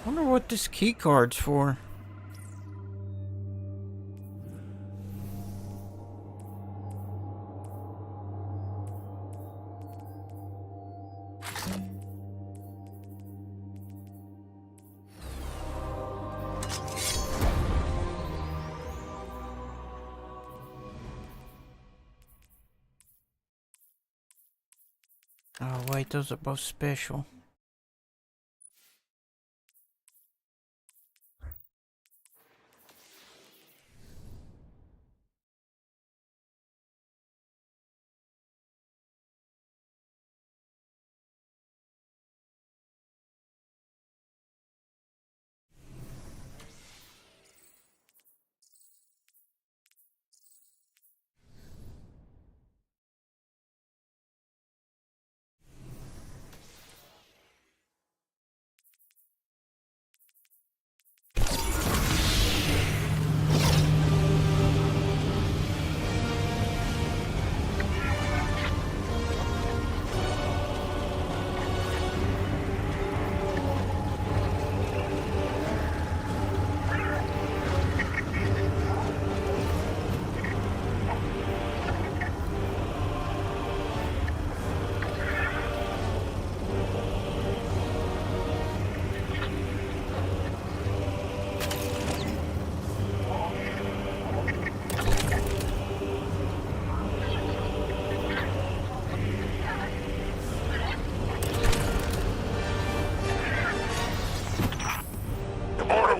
Wonder what this key card's for. Oh wait, those are both special.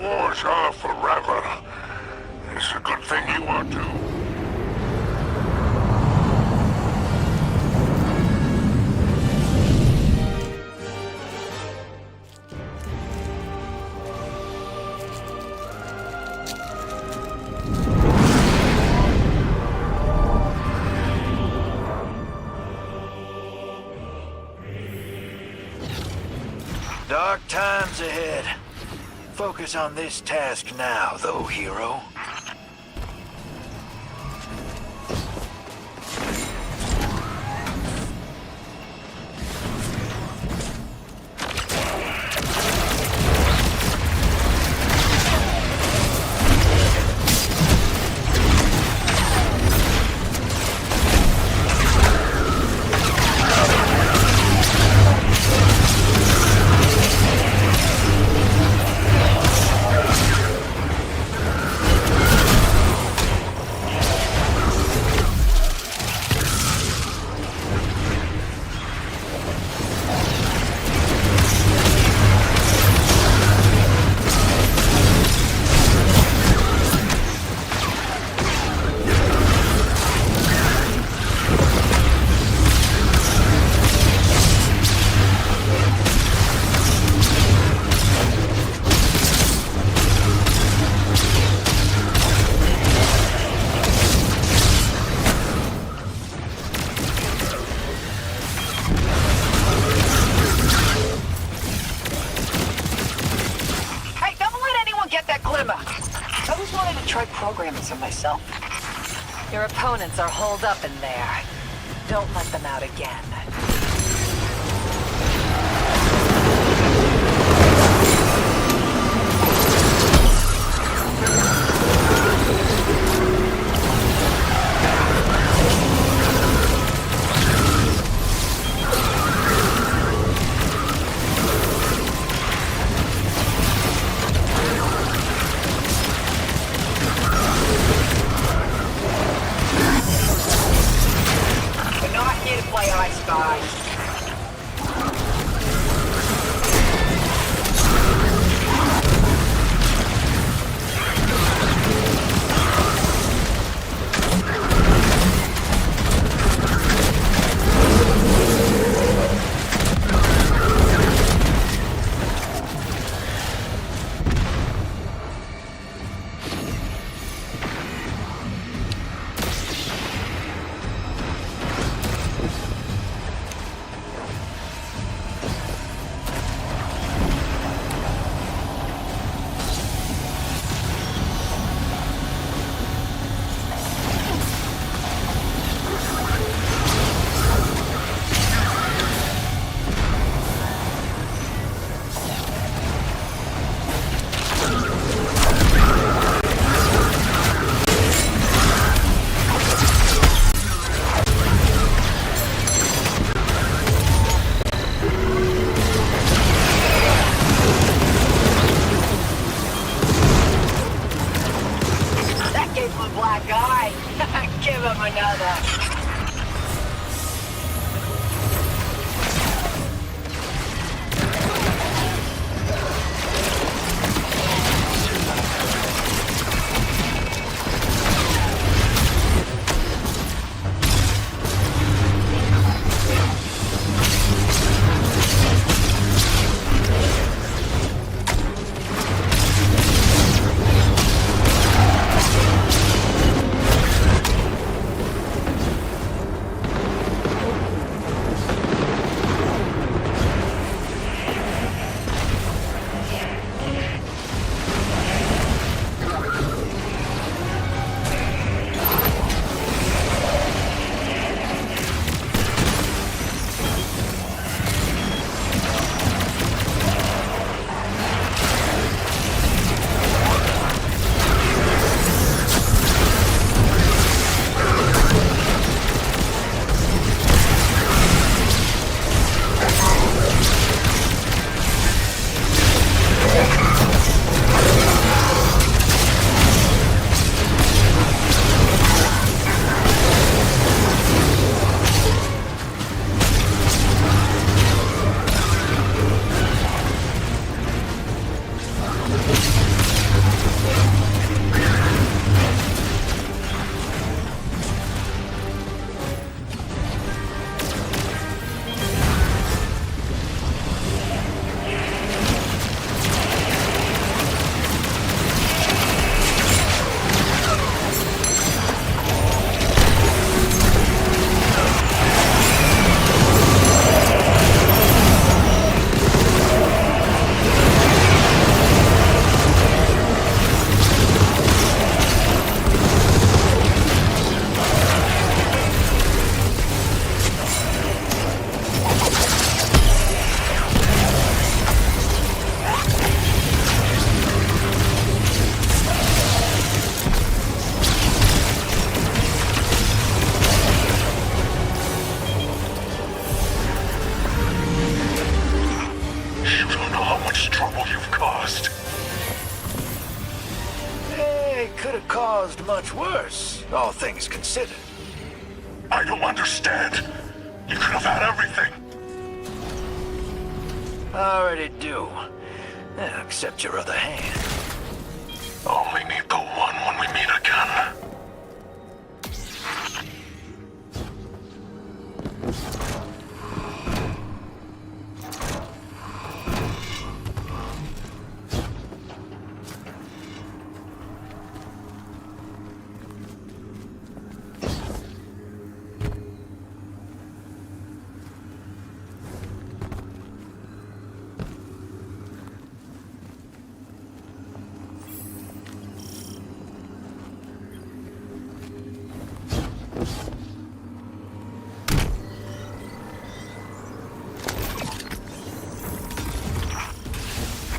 Wars are forever. It's a good thing you are too. Dark times ahead. Focus on this task now, though, hero. I always wanted to try programming some myself. Your opponents are holed up in there. Don't let them out again. We're not here to play I Spy. caused much worse, all things considered. I don't understand. You could have had everything. I already do. Except your other hand. Only need the one when we meet again.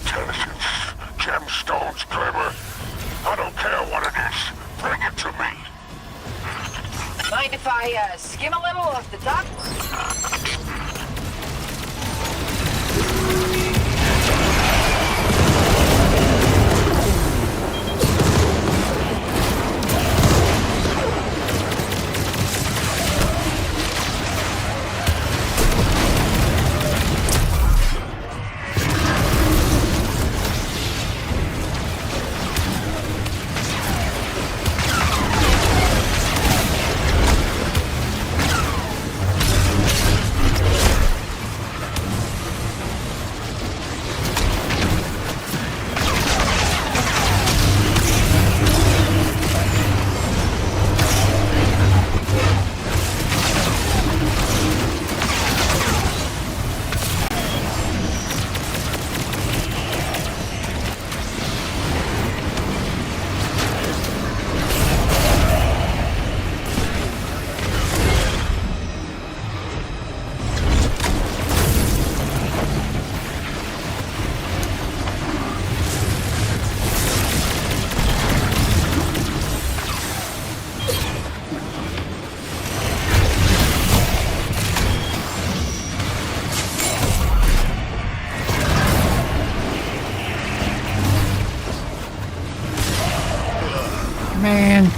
Intelligence, gemstones, Kramer. I don't care what it is. Bring it to me. Mind if I skim a little off the top? Man.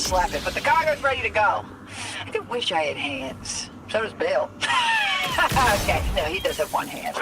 slap it, but the cargo's ready to go. I do wish I had hands. So does Bill. Okay, no, he does have one hand.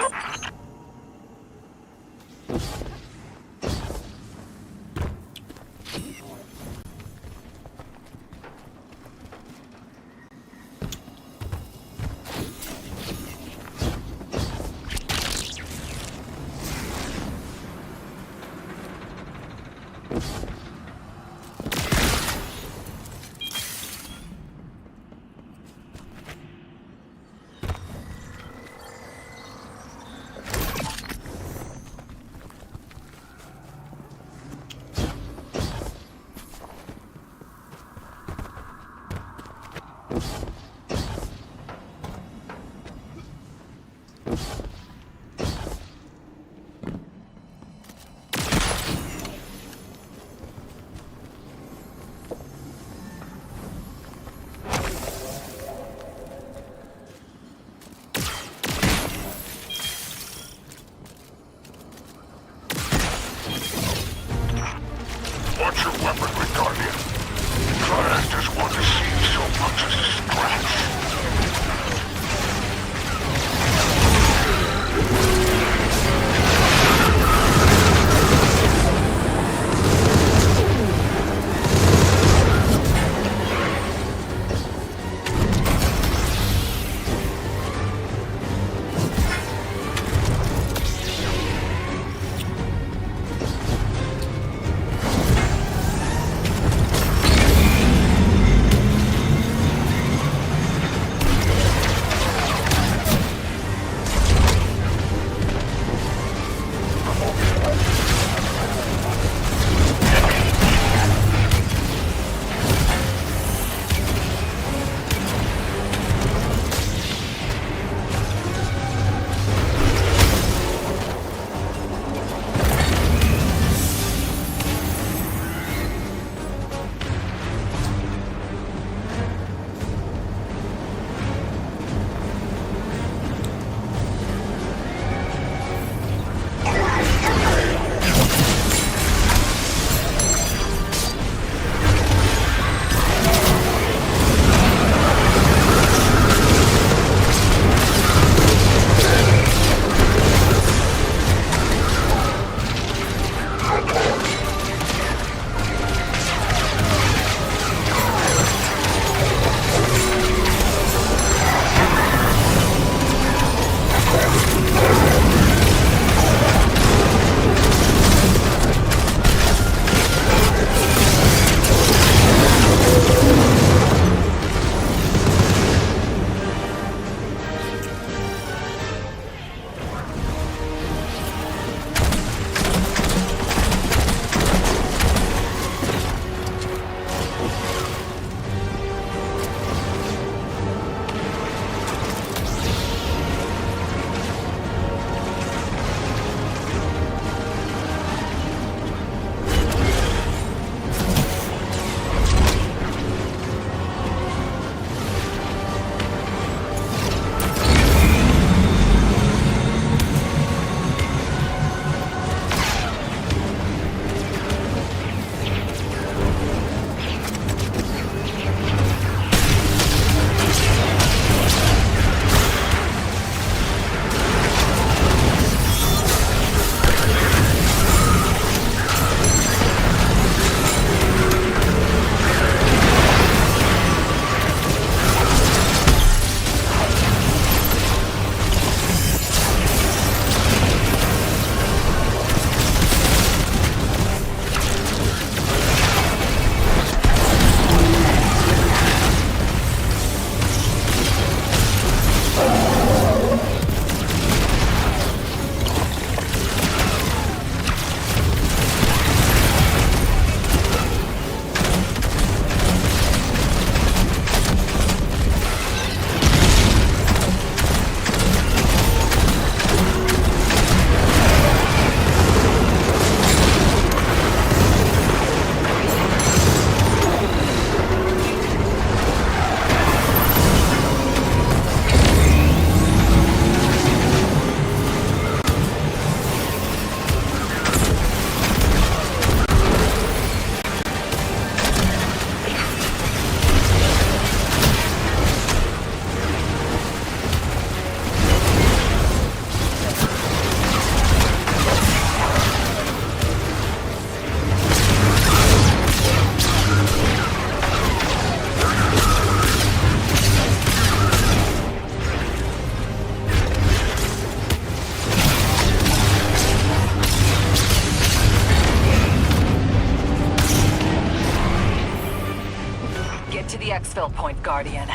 spill point, Guardian.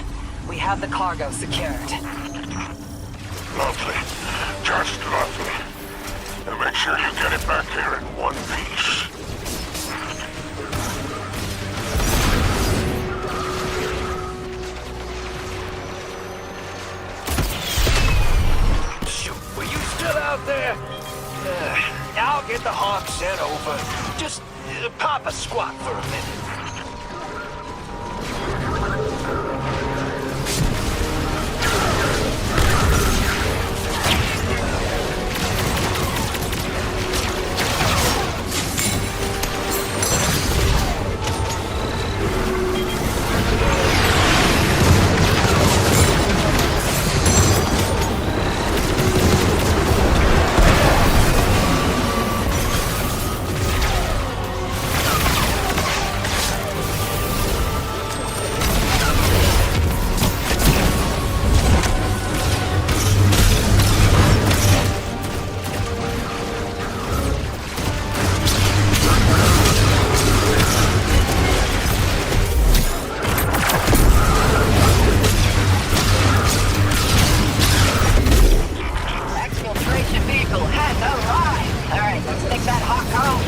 We have the cargo secured. Lovely. Just lovely. And make sure you get it back here in one piece. Shoot, were you still out there? I'll get the Hawk sent over. Just pop a squat for a minute. Exfiltration vehicle has arrived. All right, let's take that Hawk home.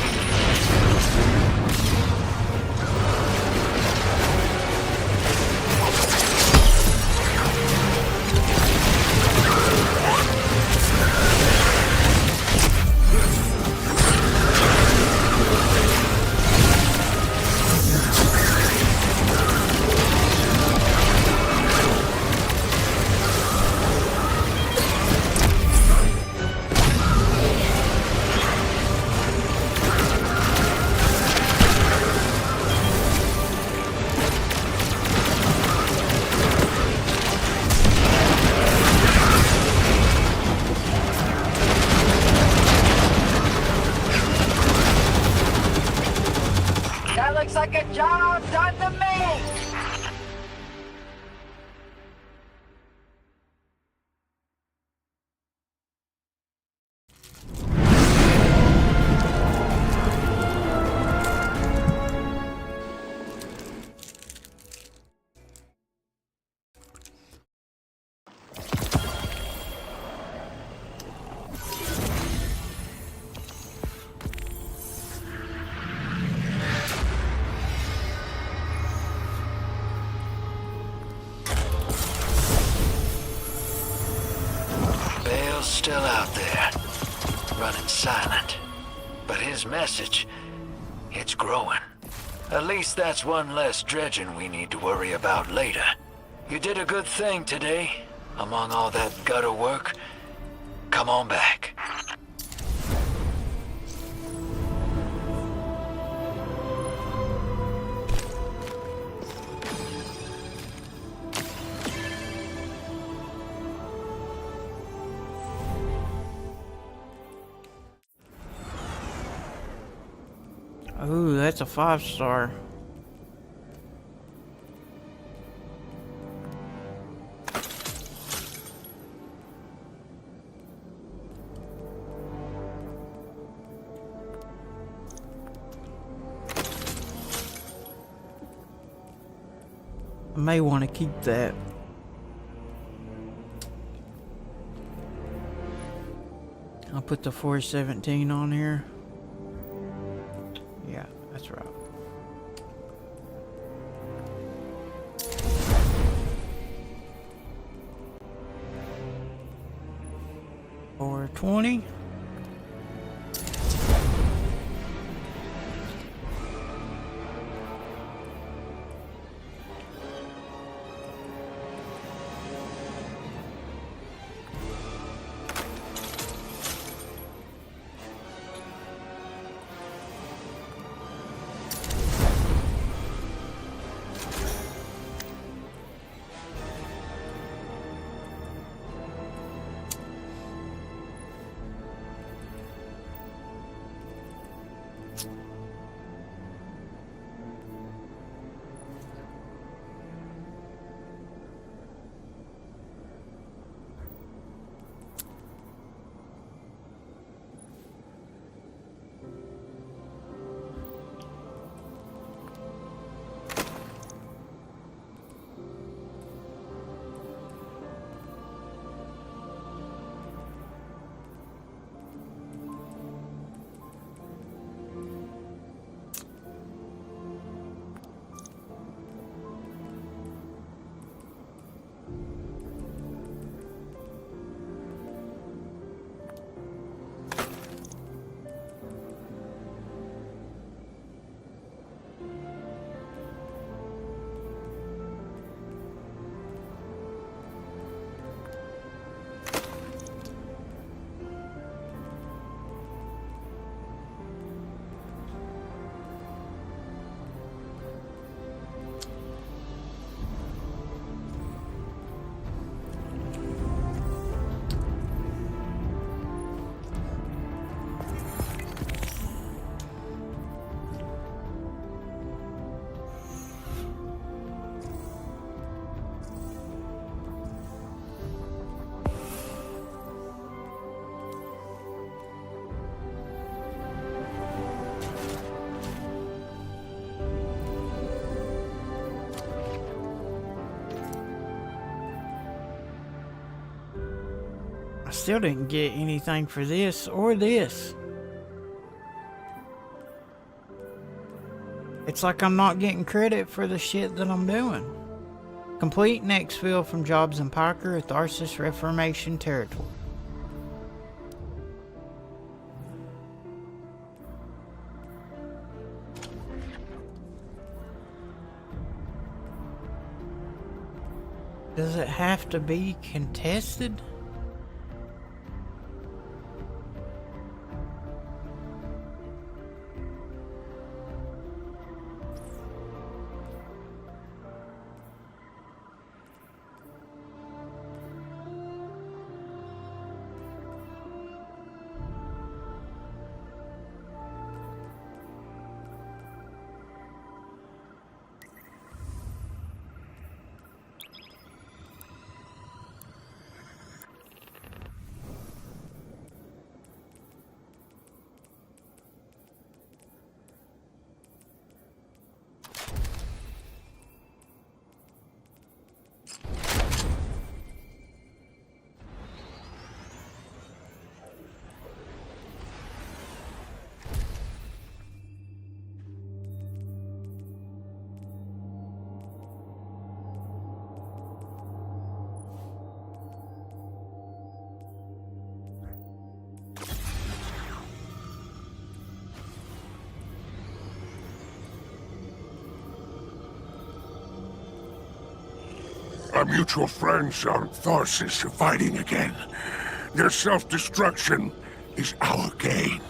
That looks like a job done to me. Bale's still out there, running silent. But his message, it's growing. At least that's one less dredging we need to worry about later. You did a good thing today, among all that gutter work. Come on back. Ooh, that's a 5-star. I may want to keep that. I'll put the 417 on here. Yeah, that's right. $420. still didn't get anything for this or this. It's like I'm not getting credit for the shit that I'm doing. Complete next field from Jobs and Parker, Tharsis Reformation Territory. Does it have to be contested? Our mutual friends on Tharsis are fighting again. Their self-destruction is our gain.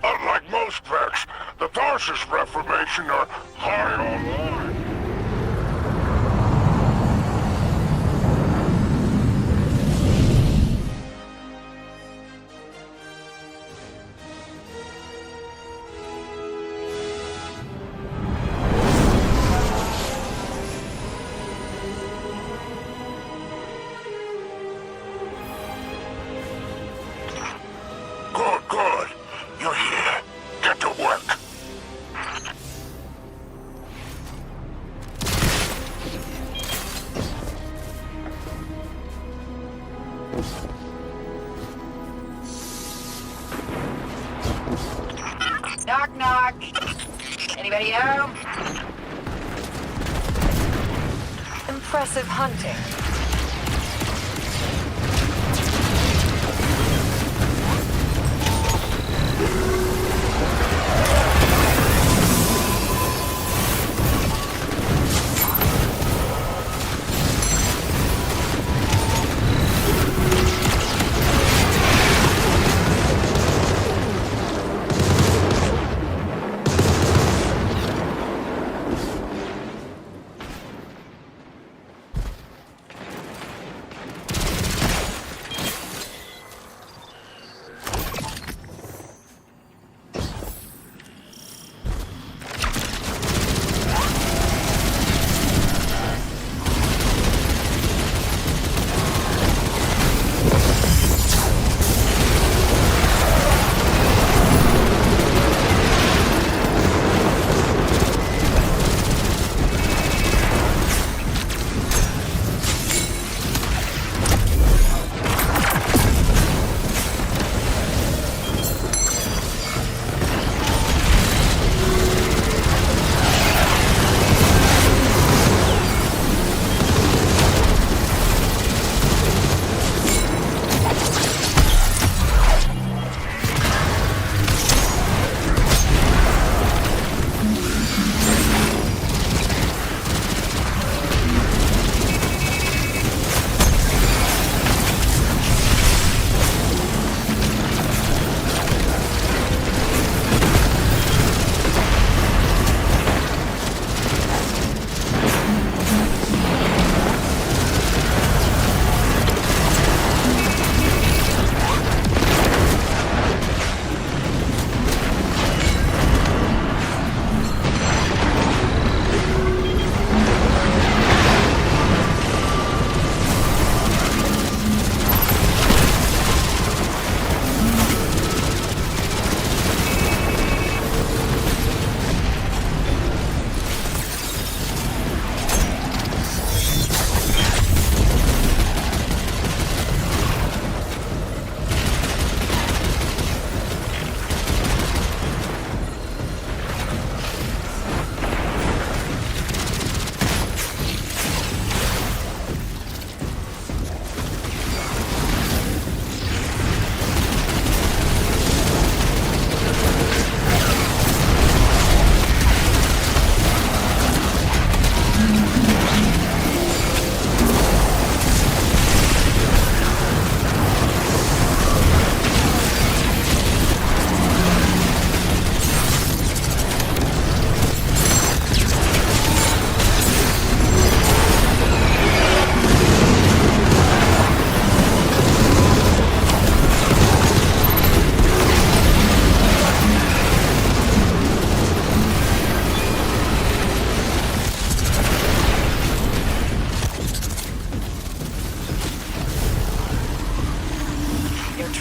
Unlike most Vex, the Tharsis Reformation are high online. Good, good. You're here. Get to work. Knock, knock. Anybody home? Impressive hunting.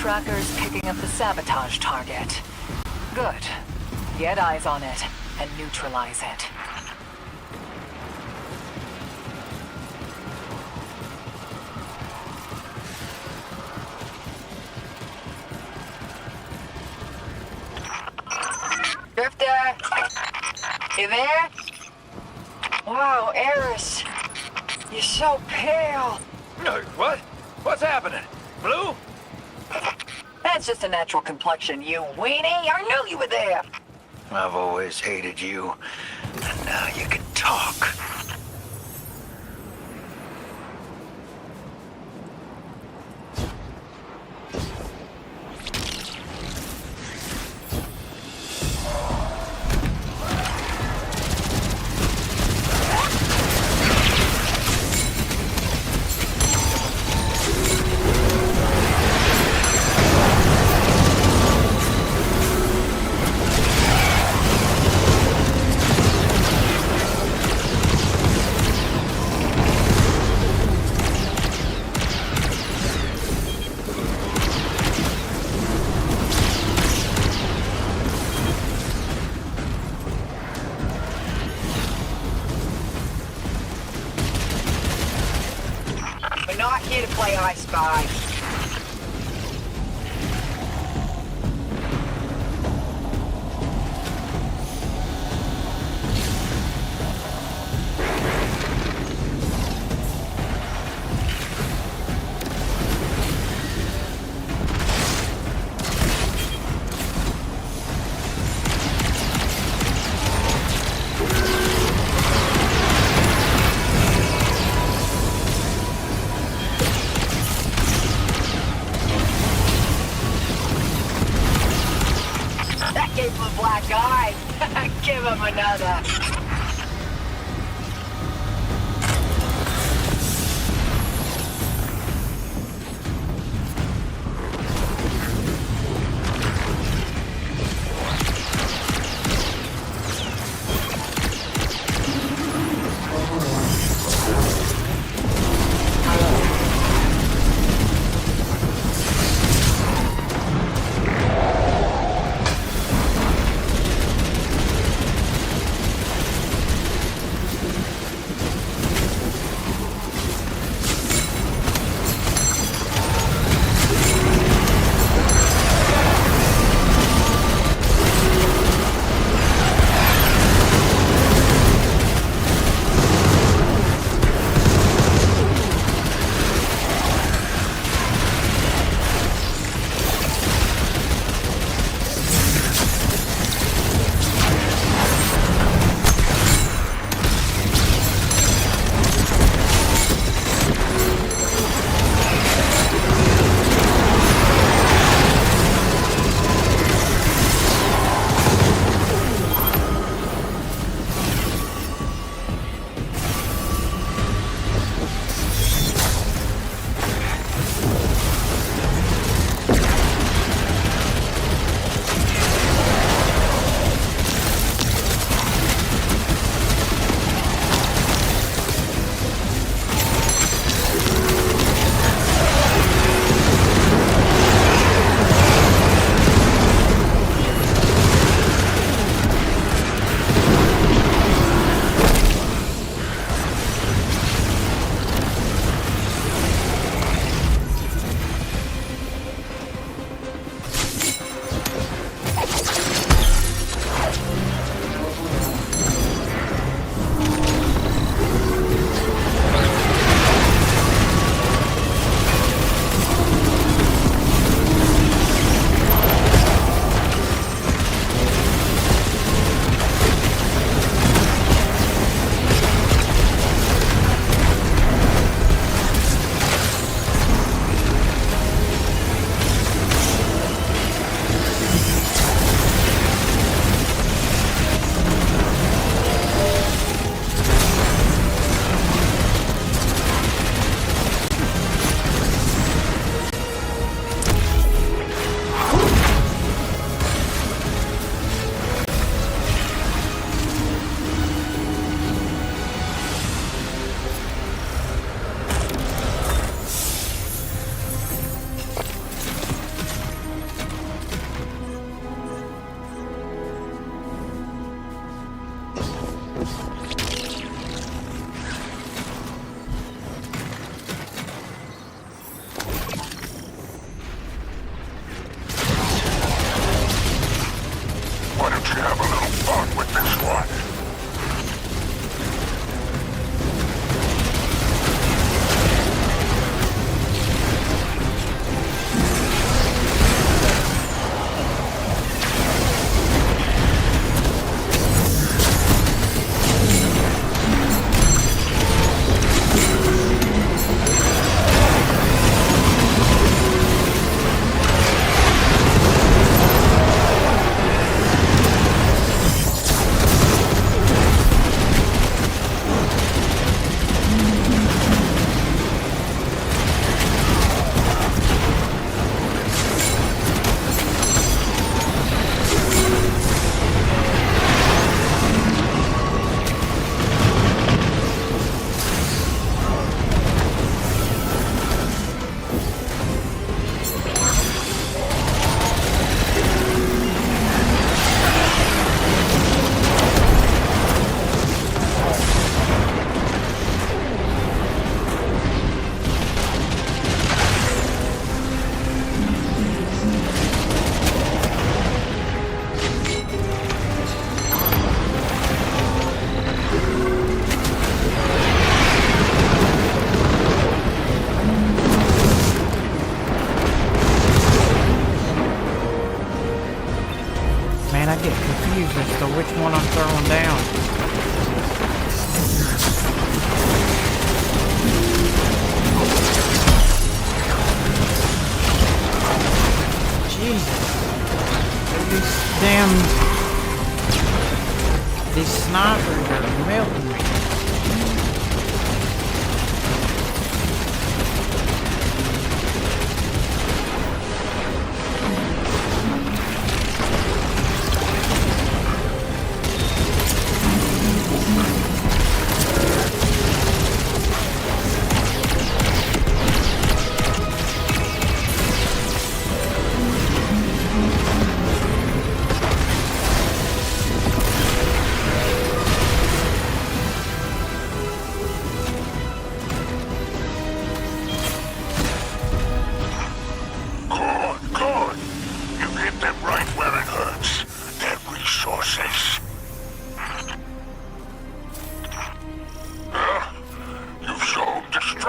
tracker's picking up the sabotage target. Good. Get eyes on it and neutralize it. Drifter! You there? Wow, Eris. You're so pale. What? What's happening? Blue? That's just a natural complexion, you weenie. I knew you were there. I've always hated you, and now you can talk. We're not here to play I Spy. That gave him a black eye. Give him another.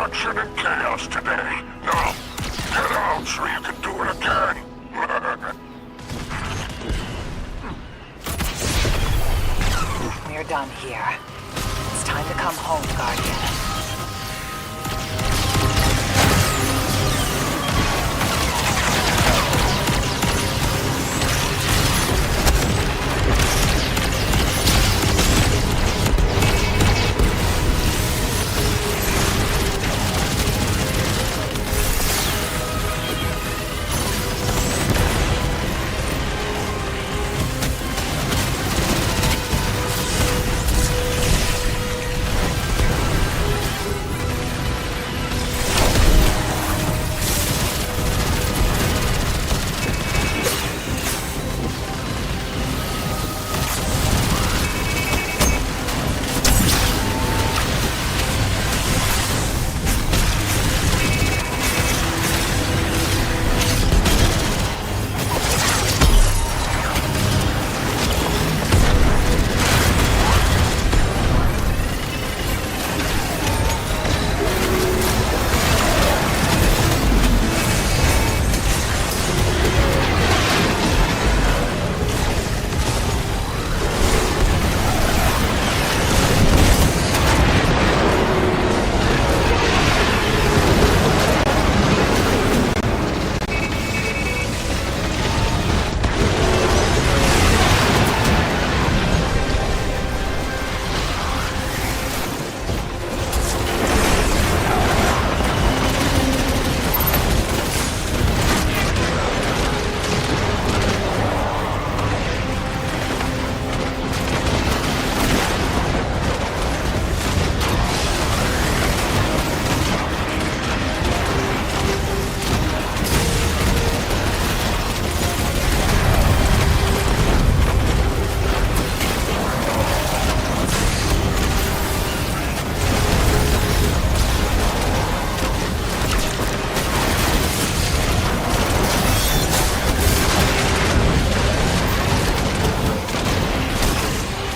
destruction and chaos today. Now, get out so you can do it again. We're done here. It's time to come home, Guardian.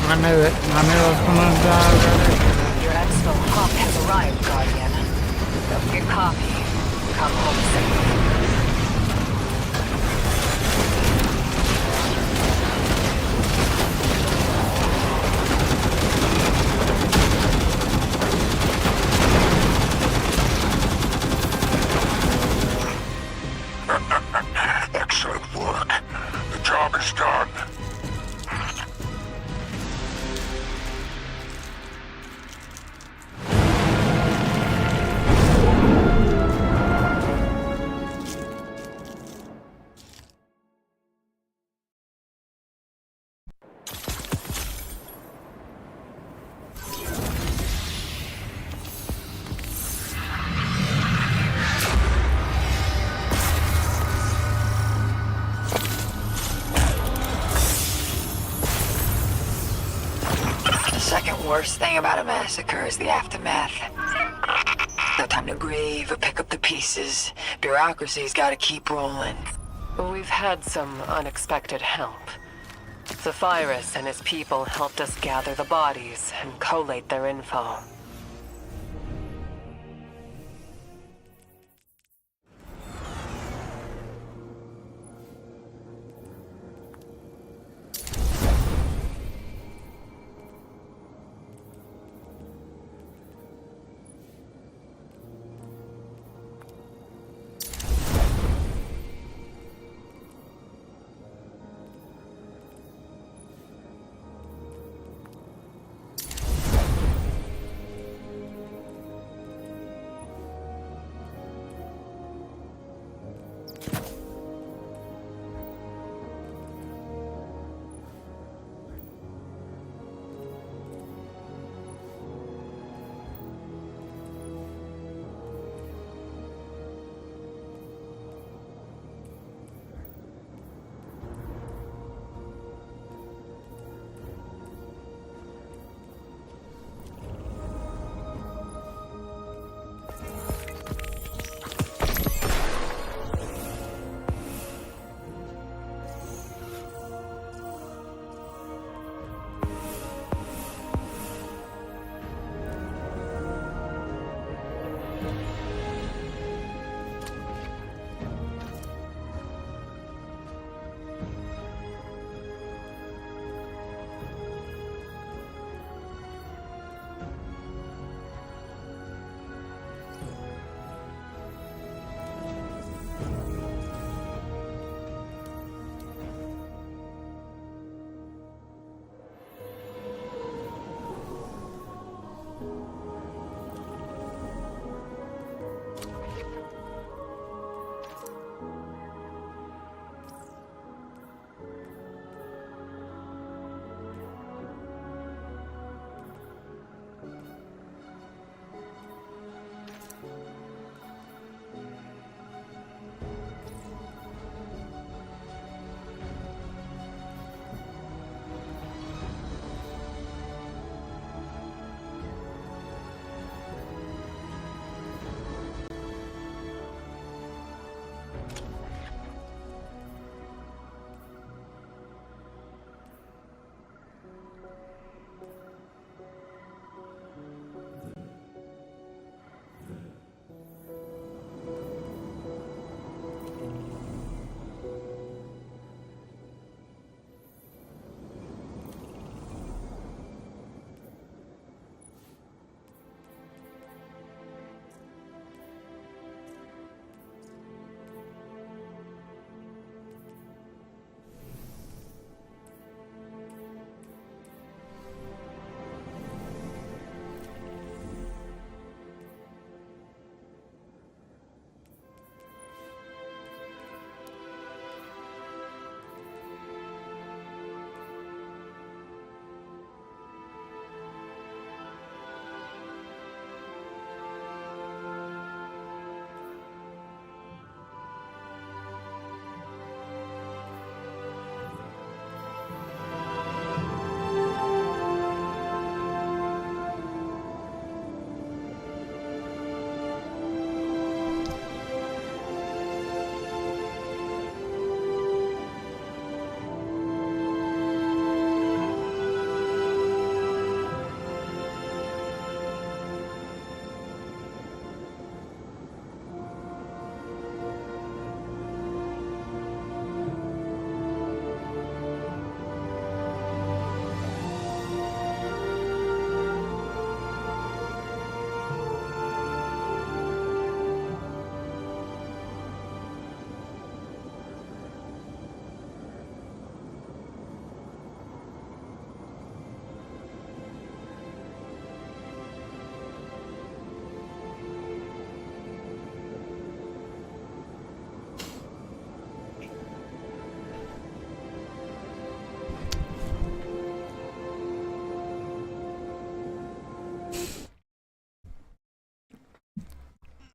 I knew it. I knew I was gonna die right after. Your exfil Hawk has arrived, Guardian. Don't get coffee. Come home safe. Excellent work. The job is done. The second worst thing about a massacre is the aftermath. No time to grieve or pick up the pieces. Bureaucracy's gotta keep rolling. We've had some unexpected help. Zephyrus and his people helped us gather the bodies and collate their info.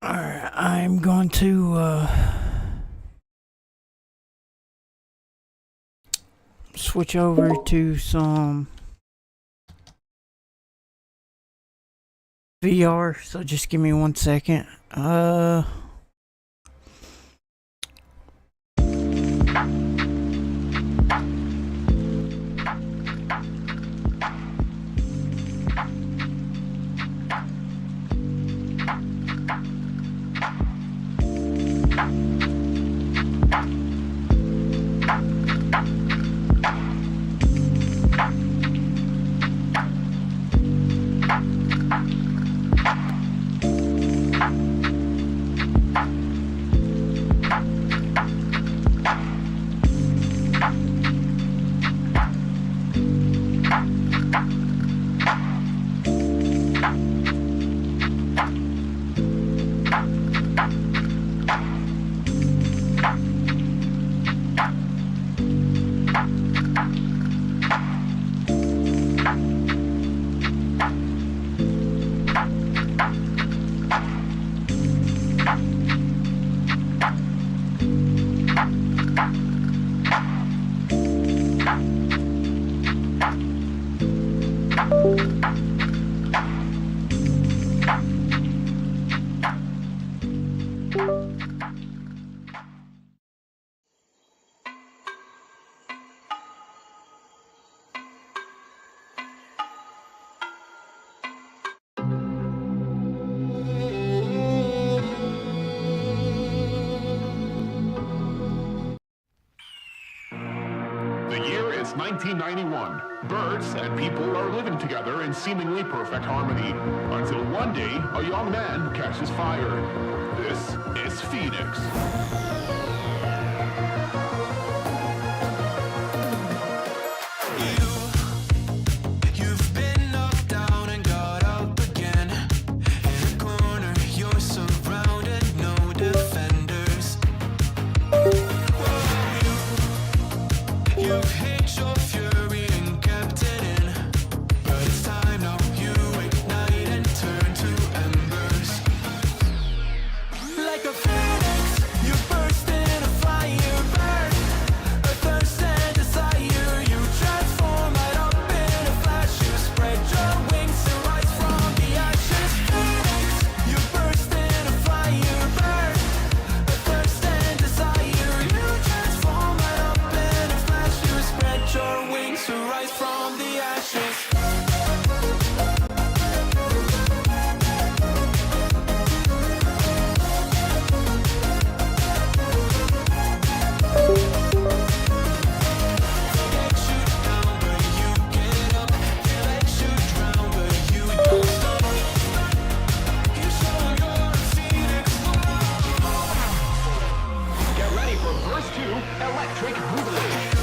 Alright, I'm going to switch over to some VR, so just give me 1 second. 1991. Birds and people are living together in seemingly perfect harmony. Until one day, a young man catches fire. This is Phoenix. You've been knocked down and got up again. In a corner, you're surrounded, no defenders. You've hid your fury and kept it in. But it's time now, you ignite and turn to embers. Like a phoenix, you burst in a fire burn. A thirst and desire, you transform right up in a flash. You spread your wings and rise from the ashes. Phoenix, you burst in a fire burn. A thirst and desire, you transform right up in a flash. You spread your wings to rise from the ashes. Get ready for verse 2, Electric Boogaloo.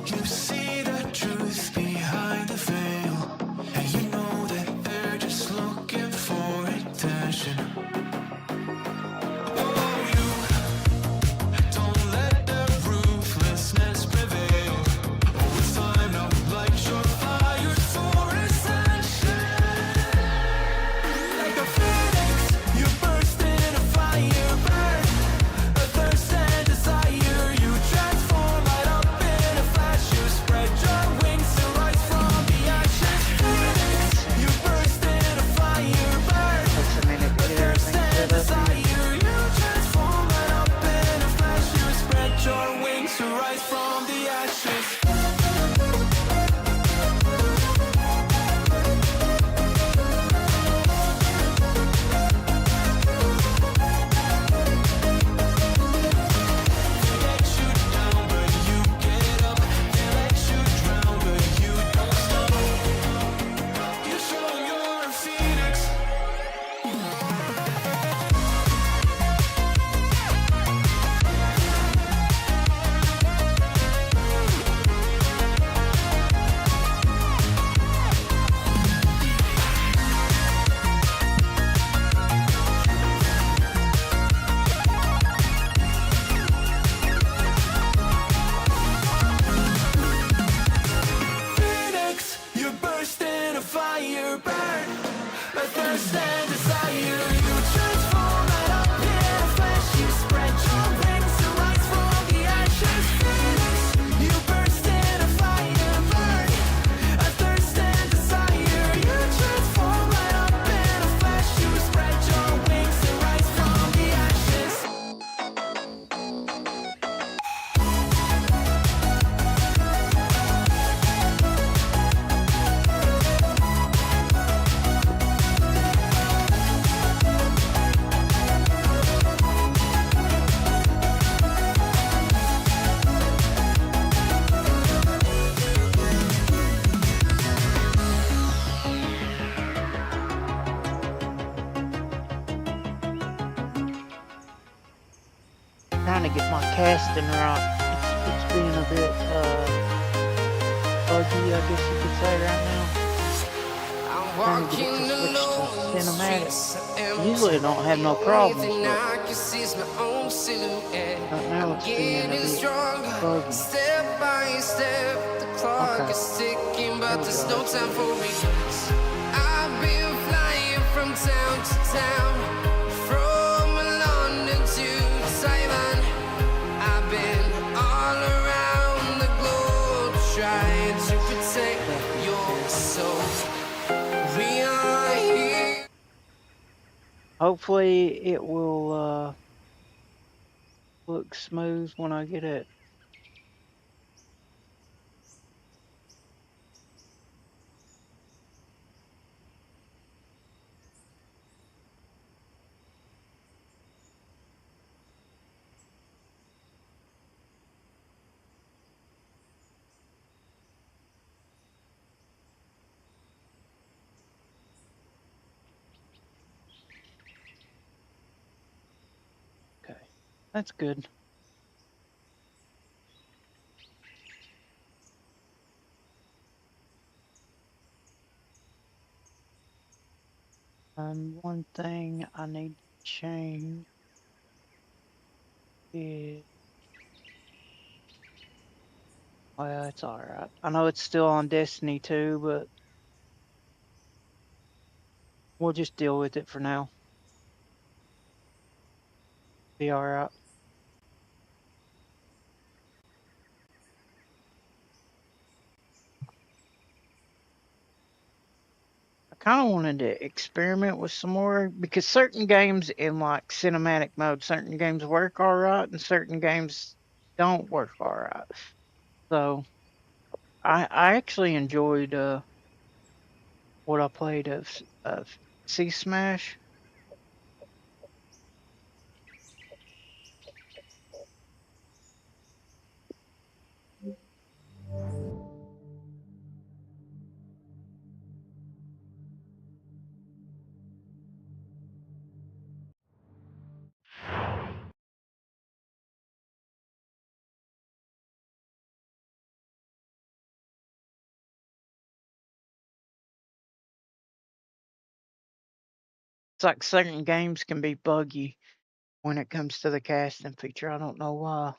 You see the truth behind the veil, and you know that they're just looking for attention. Oh, you don't let the ruthlessness prevail. Oh, it's time now, light your fire for ascension. Like a phoenix, you burst in a fire burn. A thirst and desire, you transform right up in a flash. You spread your wings to rise from the ashes. Phoenix, you burst in a fire burn. Takes a minute to get Thirst everything and set up. desire, you transform right up in a flash. You spread your wings to rise from the ashes. They let you down, but you get up. They let you drown, but you don't stop. You show you're a phoenix. Phoenix, you burst in a fire burn. A thirst and desire, you transform right up in a flash. You spread your wings to rise from the ashes. Phoenix, you burst in a fire burn. A thirst and desire, you transform right up in a flash. You spread your wings to rise from the ashes. Trying to get my casting right. It's being a bit buggy, I guess you could say right now. Trying to get it to switch to cinematic. Usually I don't have no problems, but right now it's being a bit buggy. Step by step, the clock Okay. is ticking, but There we there's go. no time for regrets. I've been flying from town to town, from London to Taiwan. I've been all around the globe trying to protect your soul. We are here. Hopefully it will look smooth when I get it. That's good. And one thing I need to change is, well, it's alright. I know it's still on Destiny 2, but we'll just deal with it for now. Be alright. I kind of wanted to experiment with some more because certain games in like cinematic mode, certain games work alright and certain games don't work alright. So I actually enjoyed what I played of Sea Smash. It's like certain games can be buggy when it comes to the casting feature. I don't know why.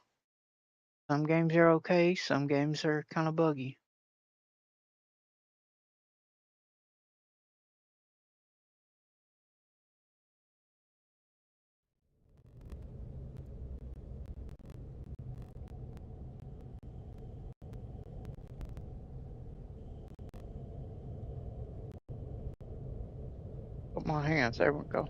Some games are okay, some games are kind of buggy. Put my hands, there we go.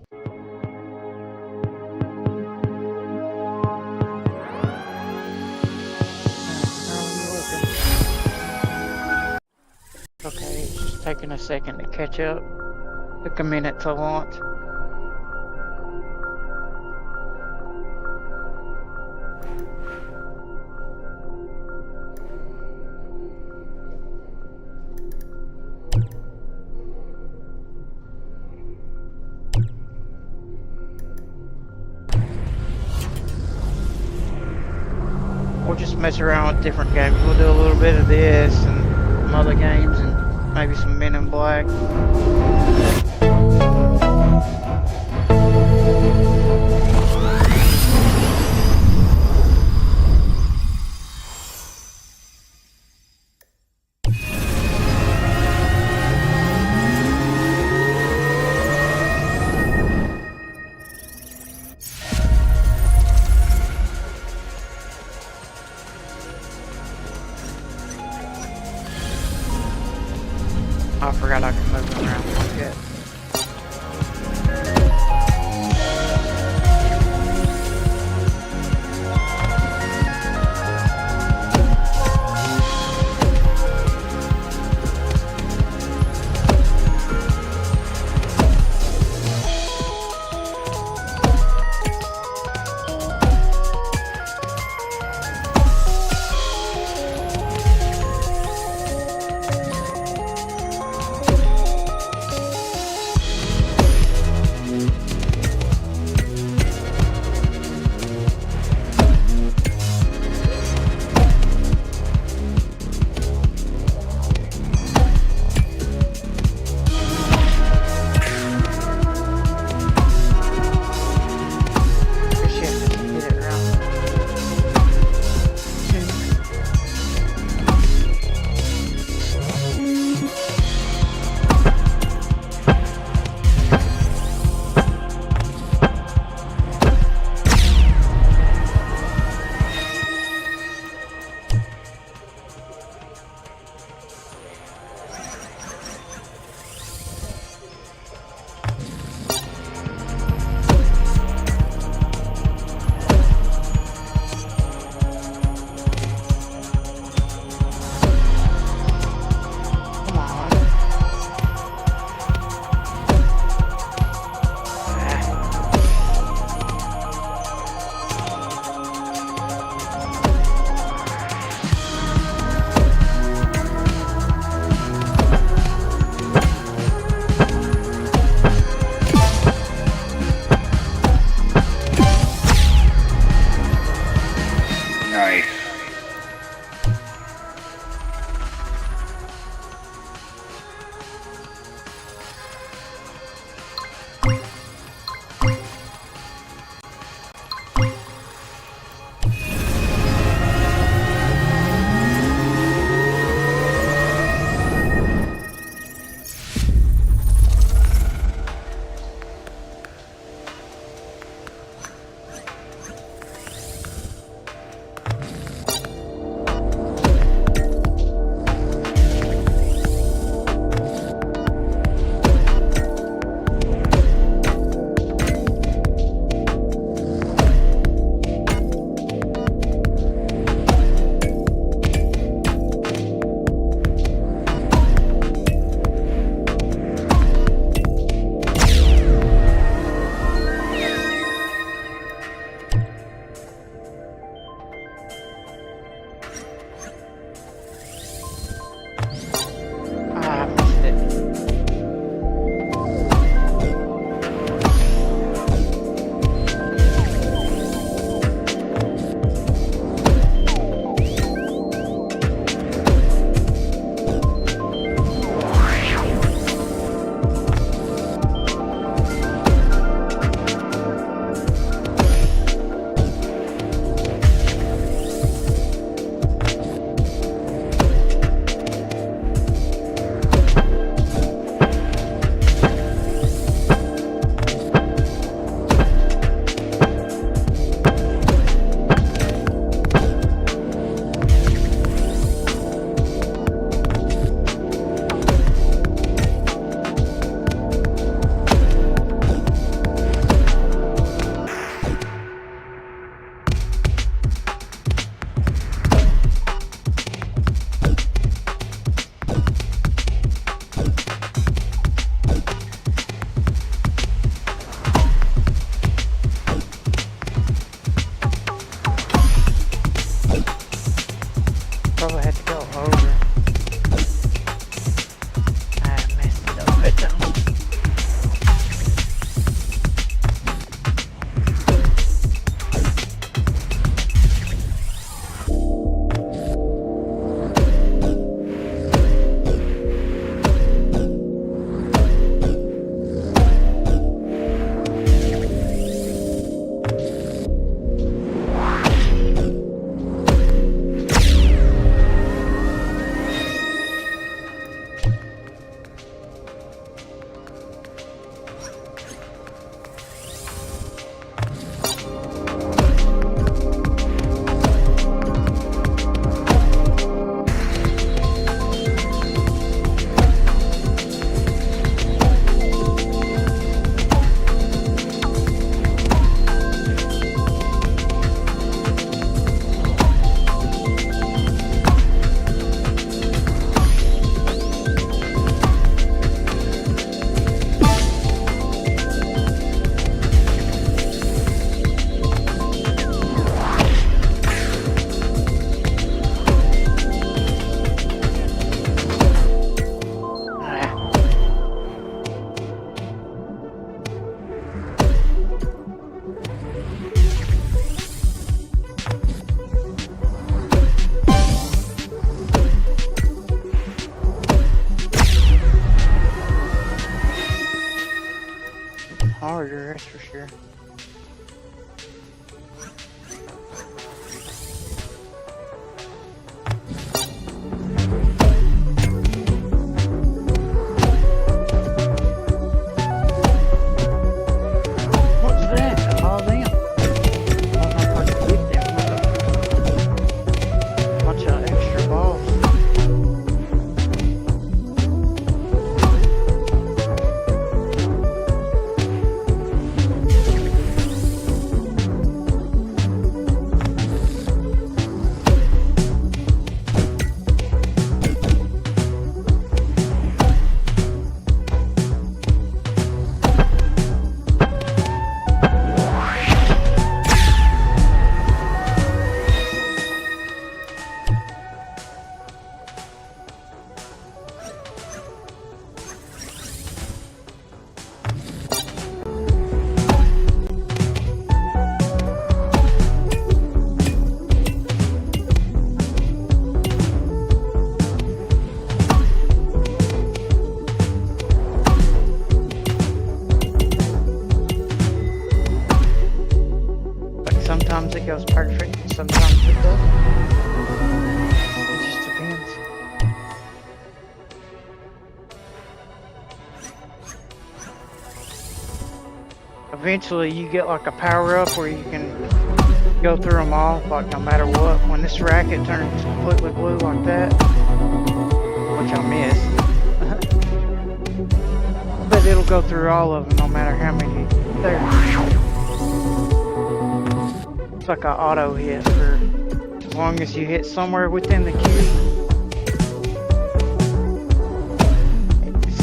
Okay, it's just taking a second to catch up. Took a minute to launch. We'll just mess around with different games. We'll do a little bit of this and some other games and maybe some Men in Black. I forgot I can move around like that. harder, that's for sure. What's that? All them. I don't know if I can get them with a bunch of extra balls. Sometimes it goes perfect, and sometimes it doesn't. It just depends. Eventually, you get like a power up where you can go through them all, like no matter what. When this racket turns completely blue like that, which I missed, but it'll go through all of them no matter how many there. It's like an auto hit for as long as you hit somewhere within the queue.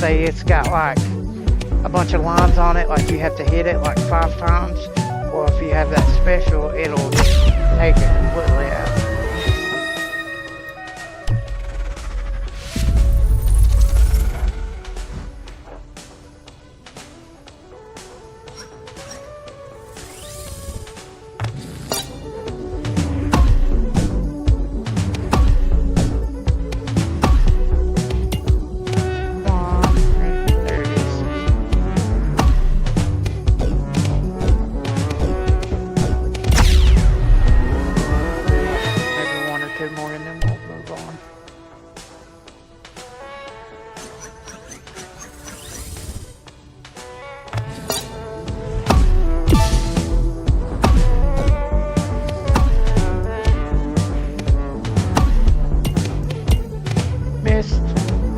Say it's got like a bunch of lines on it, like you have to hit it like 5 times. Well, if you have that special, it'll just take it completely out. More and then we'll move on. Missed.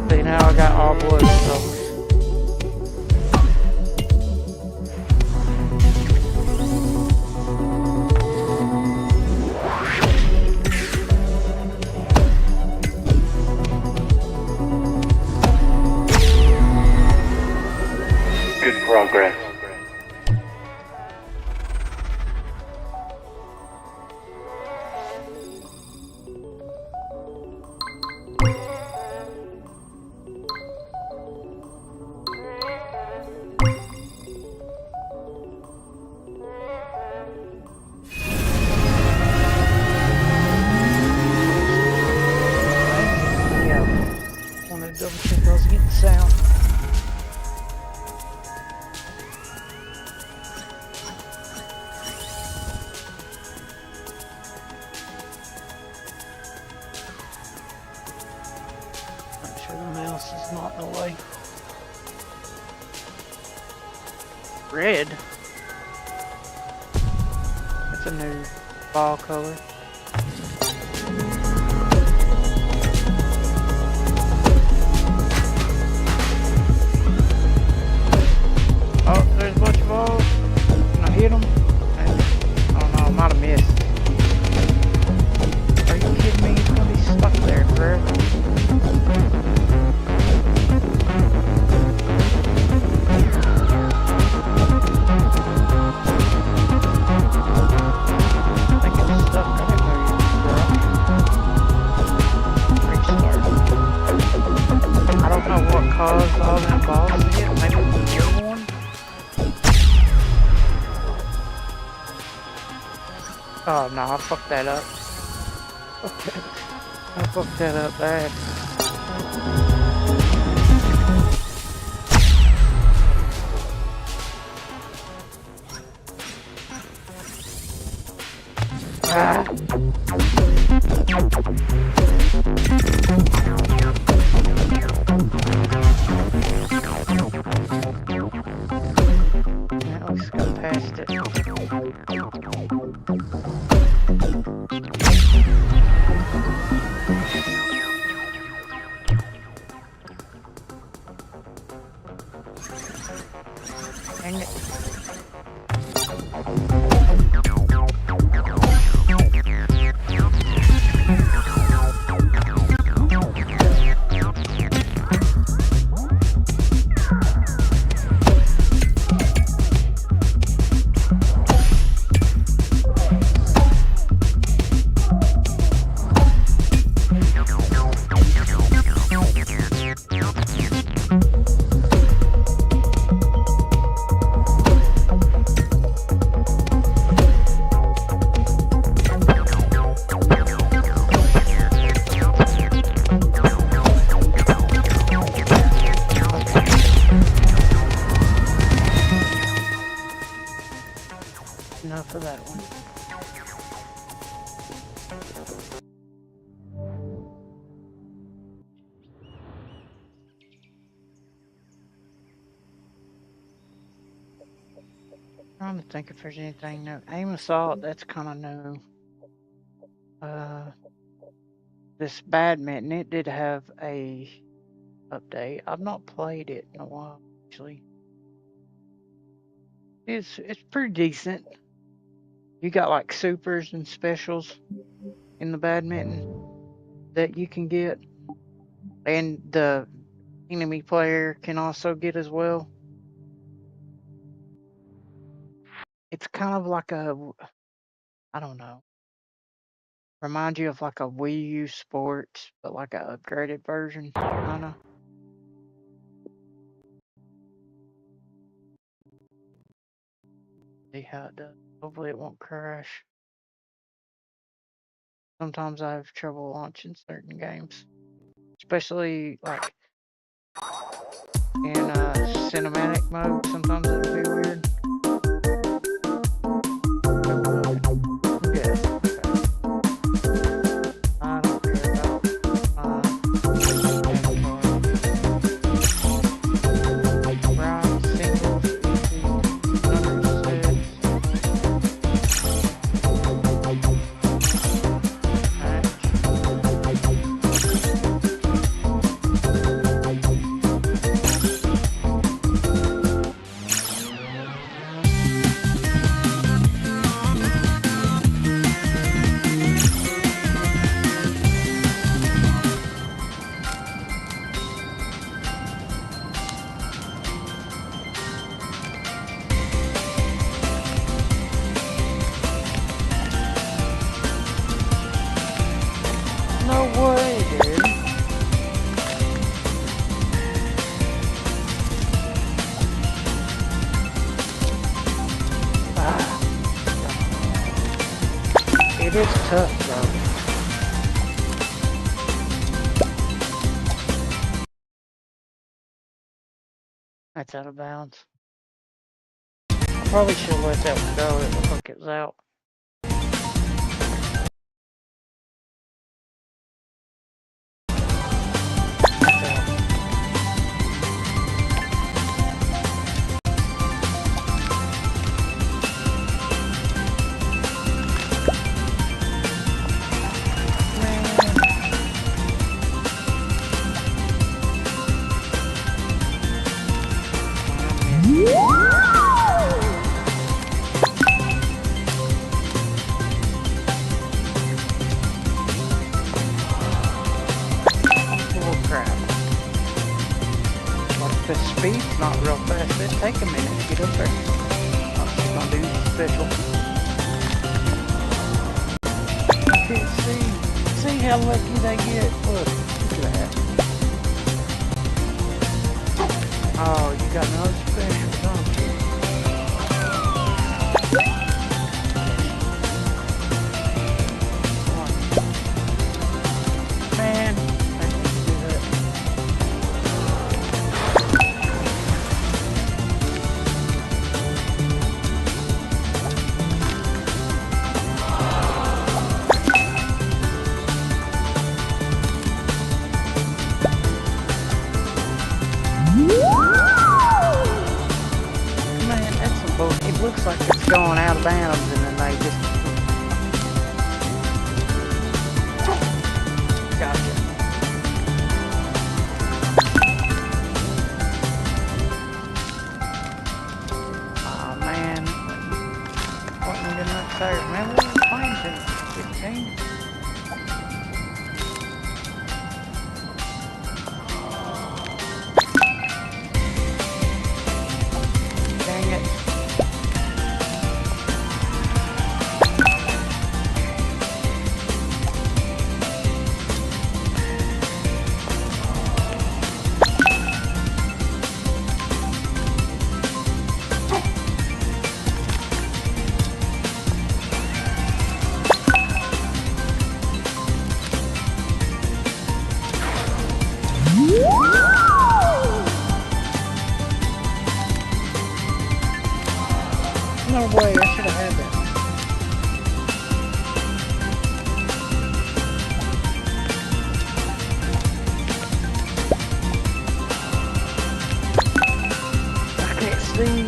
See, now I got all blue, so. Progress. Yeah, wanted to double check I was getting sound. The mouse is not in the way. Red? That's a new ball color. Oh, there's a bunch of balls. Can I hit them? I don't know, I might have missed. Are you kidding me? It's gonna be stuck there forever. Caused all them balls to hit, maybe the new one? Oh no, I fucked that up. I fucked that up bad. Now let's go past it. Dang it. Enough of that one. Trying to think if there's anything new. Aim Assault, that's kind of new. This Badminton, it did have a update. I've not played it in a while, actually. It's pretty decent. You got like supers and specials in the Badminton that you can get, and the enemy player can also get as well. It's kind of like a, I don't know, remind you of like a Wii U Sports, but like a upgraded version, kind of. See how it does. Hopefully it won't crash. Sometimes I have trouble launching certain games, especially like in cinematic mode. Sometimes it'll be weird. Yes. I don't care about right, singles, easy, numbers, sets. No way, dude. It is tough, though. That's out of bounds. I probably should have let that one go. It looked like it was out. The speed's not real fast. It take a minute to get up there. Oh, she's gonna do the special. You can't see how lucky they get. Look at that. Oh, you got another special, don't you? Man, I need to do that. looks like it's going out of bounds, and then they just gotcha. Oh man, wasn't good enough there. Man, we were playing till 15. Dang it. No way, I should have had that. I can't see.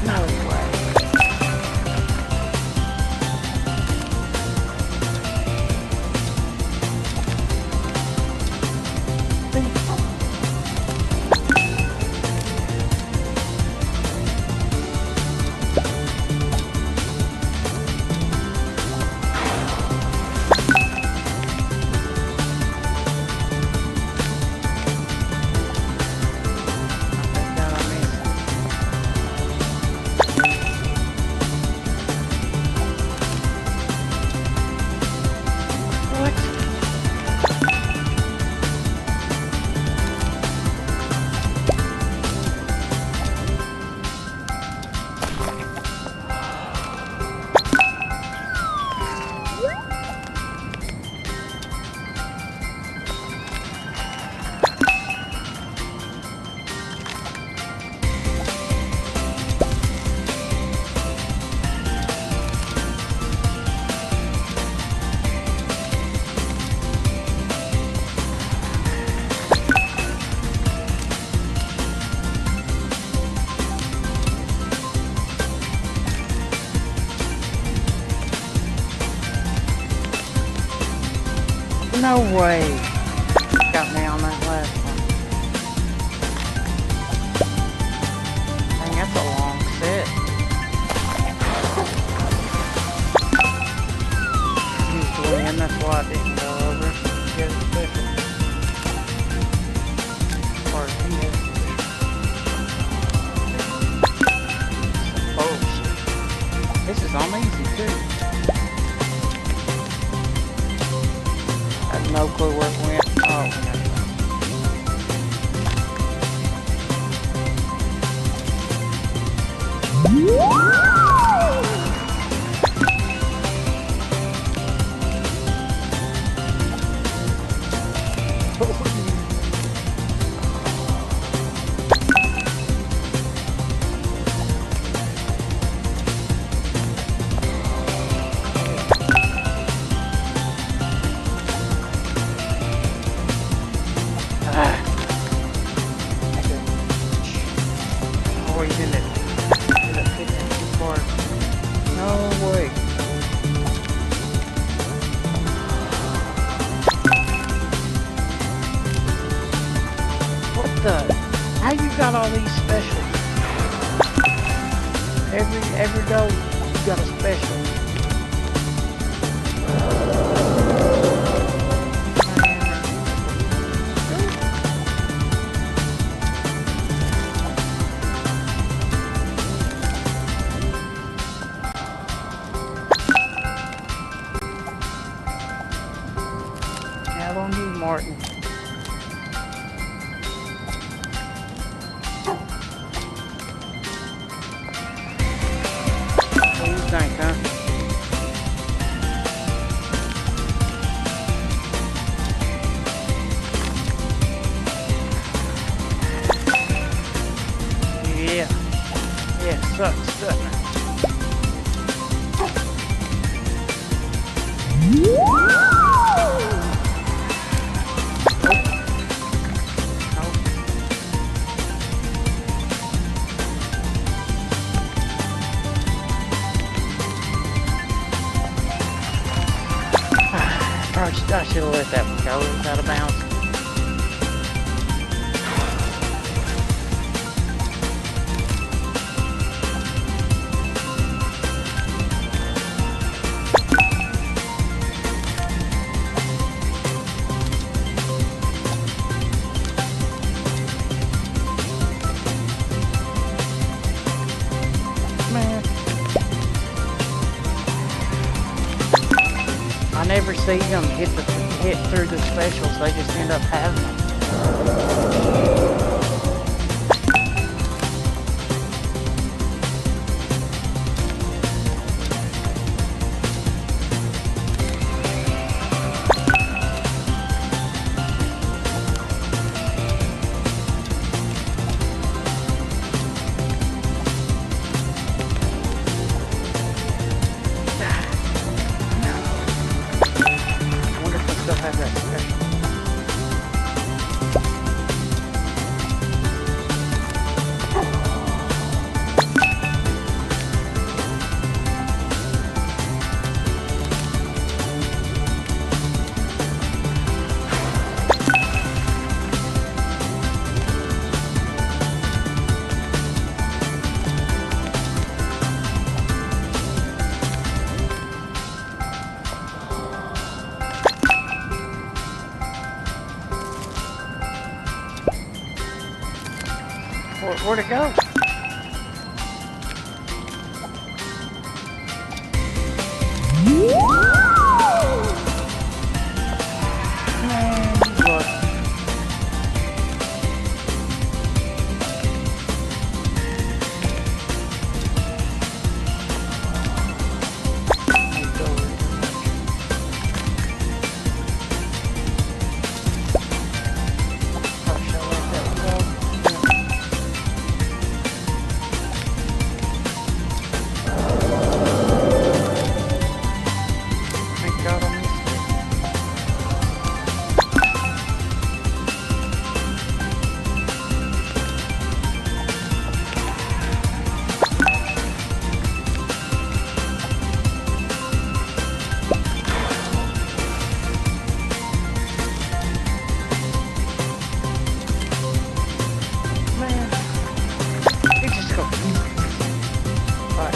No way. No way. Got me on that last one. Dang, that's a long set. Used to win, that's why I didn't go over. Get a special. Or he has some bullshit. This is on easy too. I have no clue where it went. Oh, okay. Always in it. End up hitting it too far. No way. What the? How you got all these specials? Every go you got a special. Out on you, Martin. sucks, doesn't it? I should have let that one go. It was out of bounds. Man. I never see them hit through the specials. They just end up having them. I wonder if they still have that special. Where'd it go? Look. Thank God I missed it. Man, it just goes. Bye.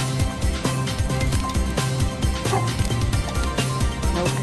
Nope.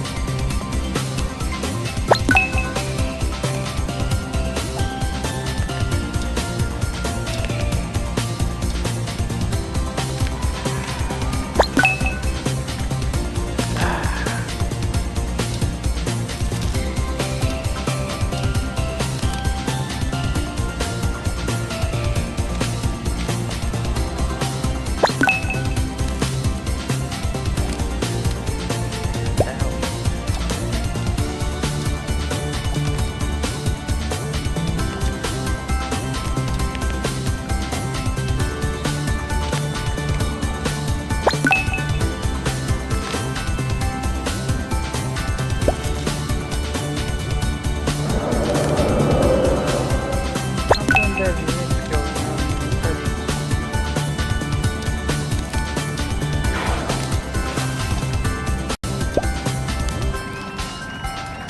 Something doesn't need to go on first.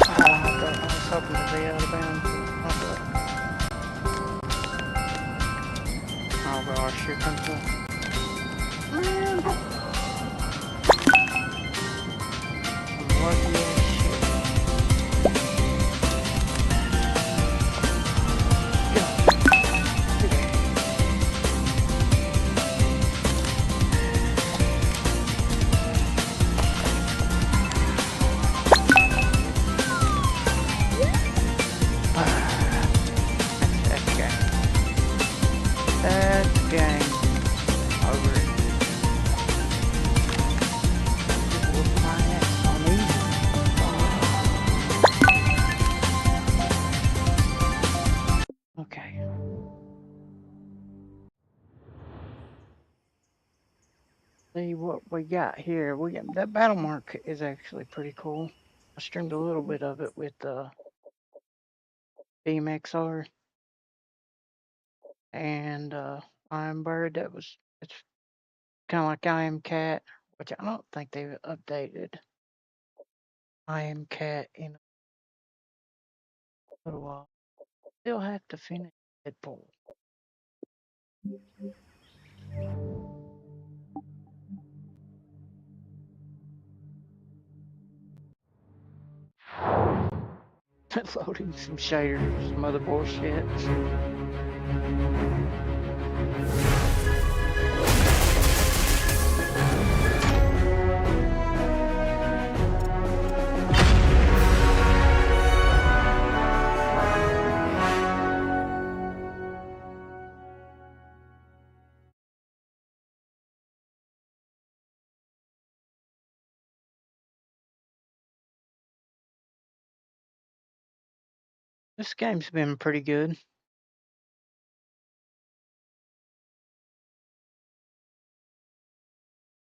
I was hoping to be out of bounds. Oh gosh, here comes the... Man. I'm lucky as shit. That's game. That's game. Over it. Just whoop my ass on easy. See what we got here. We got that battle mark is actually pretty cool. I streamed a little bit of it with BMXR and Iron Bird. It's kind of like I Am Cat, which I don't think they've updated I Am Cat in a little while. Still have to finish Deadpool. Loading some shaders, some other bullshit. This game's been pretty good.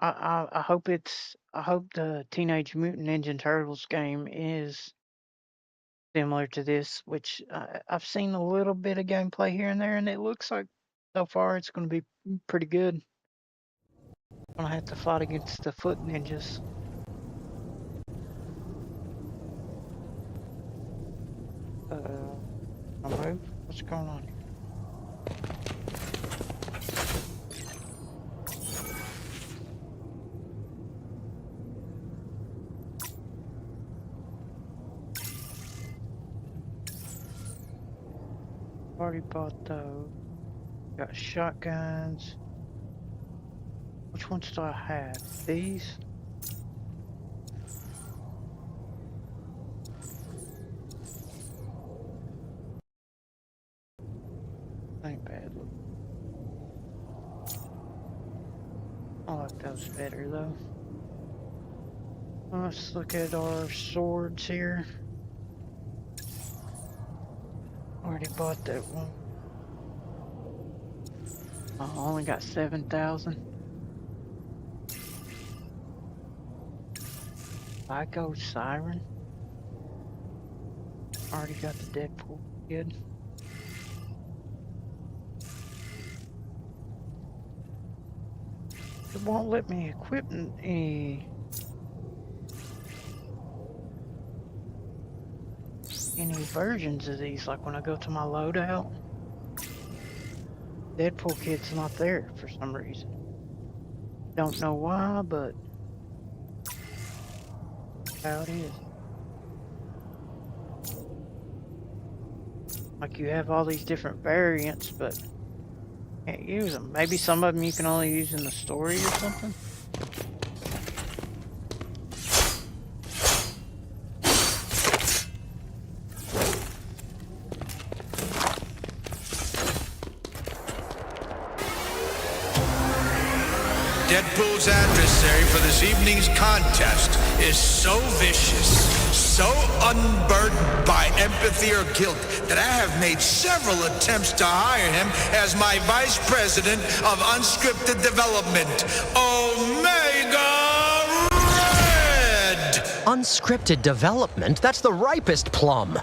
I hope the Teenage Mutant Ninja Turtles game is similar to this, which I've seen a little bit of gameplay here and there, and it looks like so far it's going to be pretty good. I'm gonna have to fight against the Foot Ninjas. I'll move. What's going on here? Already bought those. Got shotguns. Which ones do I have? These? Ain't bad. I like those better though. Let's look at our swords here. Already bought that one. I only got 7,000. I go Siren. Already got the Deadpool kid. It won't let me equip any versions of these, like when I go to my loadout. Deadpool kid's not there for some reason. Don't know why, but how it is. Like you have all these different variants, but can't use them. Maybe some of them you can only use in the story or something. Deadpool's adversary for this evening's contest is so vicious, so unburdened by empathy or guilt that I have made several attempts to hire him as my vice president of unscripted development, Omega Red! Unscripted development? That's the ripest plum.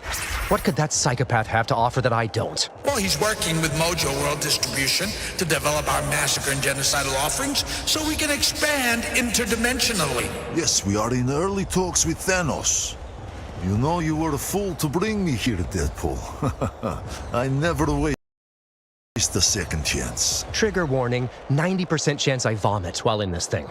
What could that psychopath have to offer that I don't? Well, he's working with Mojo World Distribution to develop our massacre and genocidal offerings so we can expand interdimensionally. Yes, we are in early talks with Thanos. You know you were a fool to bring me here, Deadpool. I never waste a second chance. Trigger warning, 90% chance I vomit while in this thing.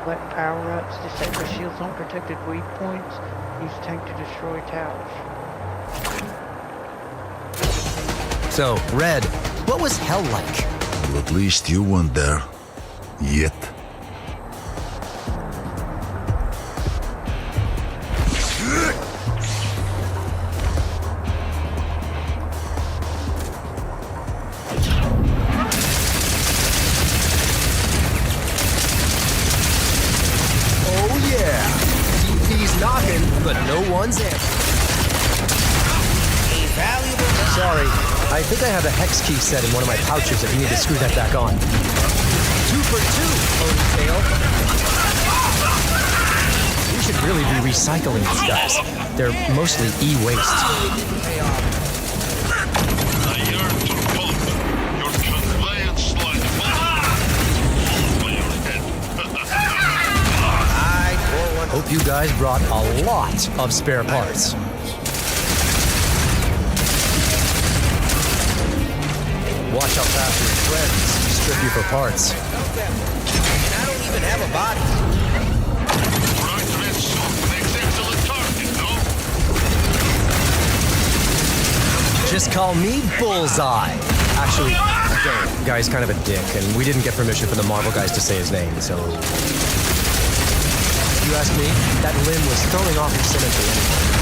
Select power-ups, disable shields on protected weak points, use tank to destroy towers. So, Red, what was hell like? Well, at least you weren't there. Yet. Knocking, but no one's in. A valuable... Sorry, I think I have a hex key set in one of my pouches if you need to screw that back on. 2 for 2, ponytail. We should really be recycling these guys. They're mostly e-waste. I yearn to conquer your conveyance like over your head. Hope you guys brought a lot of spare parts. Watch how fast your friends strip you for parts. I don't even have a body. Bright red soap makes excellent target, no? Just call me Bullseye. Actually, don't. Guy's kind of a dick, and we didn't get permission from the Marvel guys to say his name, so... If you ask me, that limb was throwing off your symmetry anyway.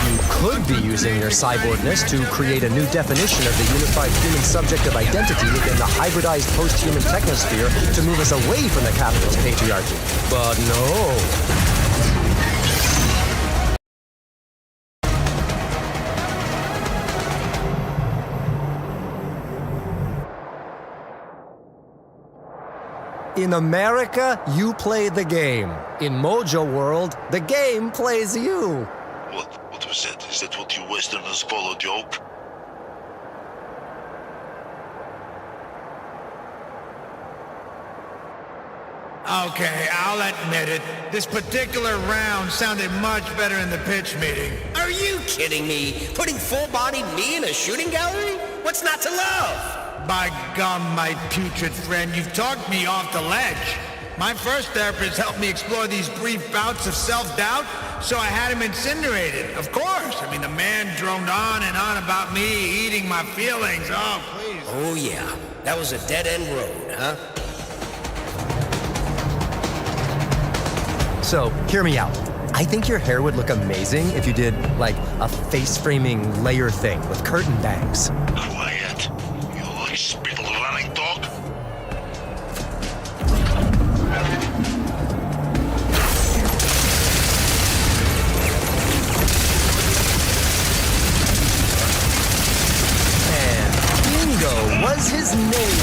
You could be using your cyborgness to create a new definition of the unified human subjective identity within the hybridized post-human technosphere to move us away from the capitalist patriarchy. But no. In America, you play the game. In Mojo World, the game plays you. What was that? Is that what you Westerners call a joke? Okay, I'll admit it. This particular round sounded much better in the pitch meeting. Are you kidding me? Putting full-bodied me in a shooting gallery? What's not to love? By gum, my putrid friend, you've talked me off the ledge. My first therapist helped me explore these brief bouts of self-doubt, so I had him incinerated. Of course. I mean, the man droned on and on about me eating my feelings. Oh, please. Oh, yeah. That was a dead-end road, huh? So, hear me out. I think your hair would look amazing if you did, like, a face-framing layer thing with curtain bangs. Quiet. You like spittle running dog? And Bingo was his name.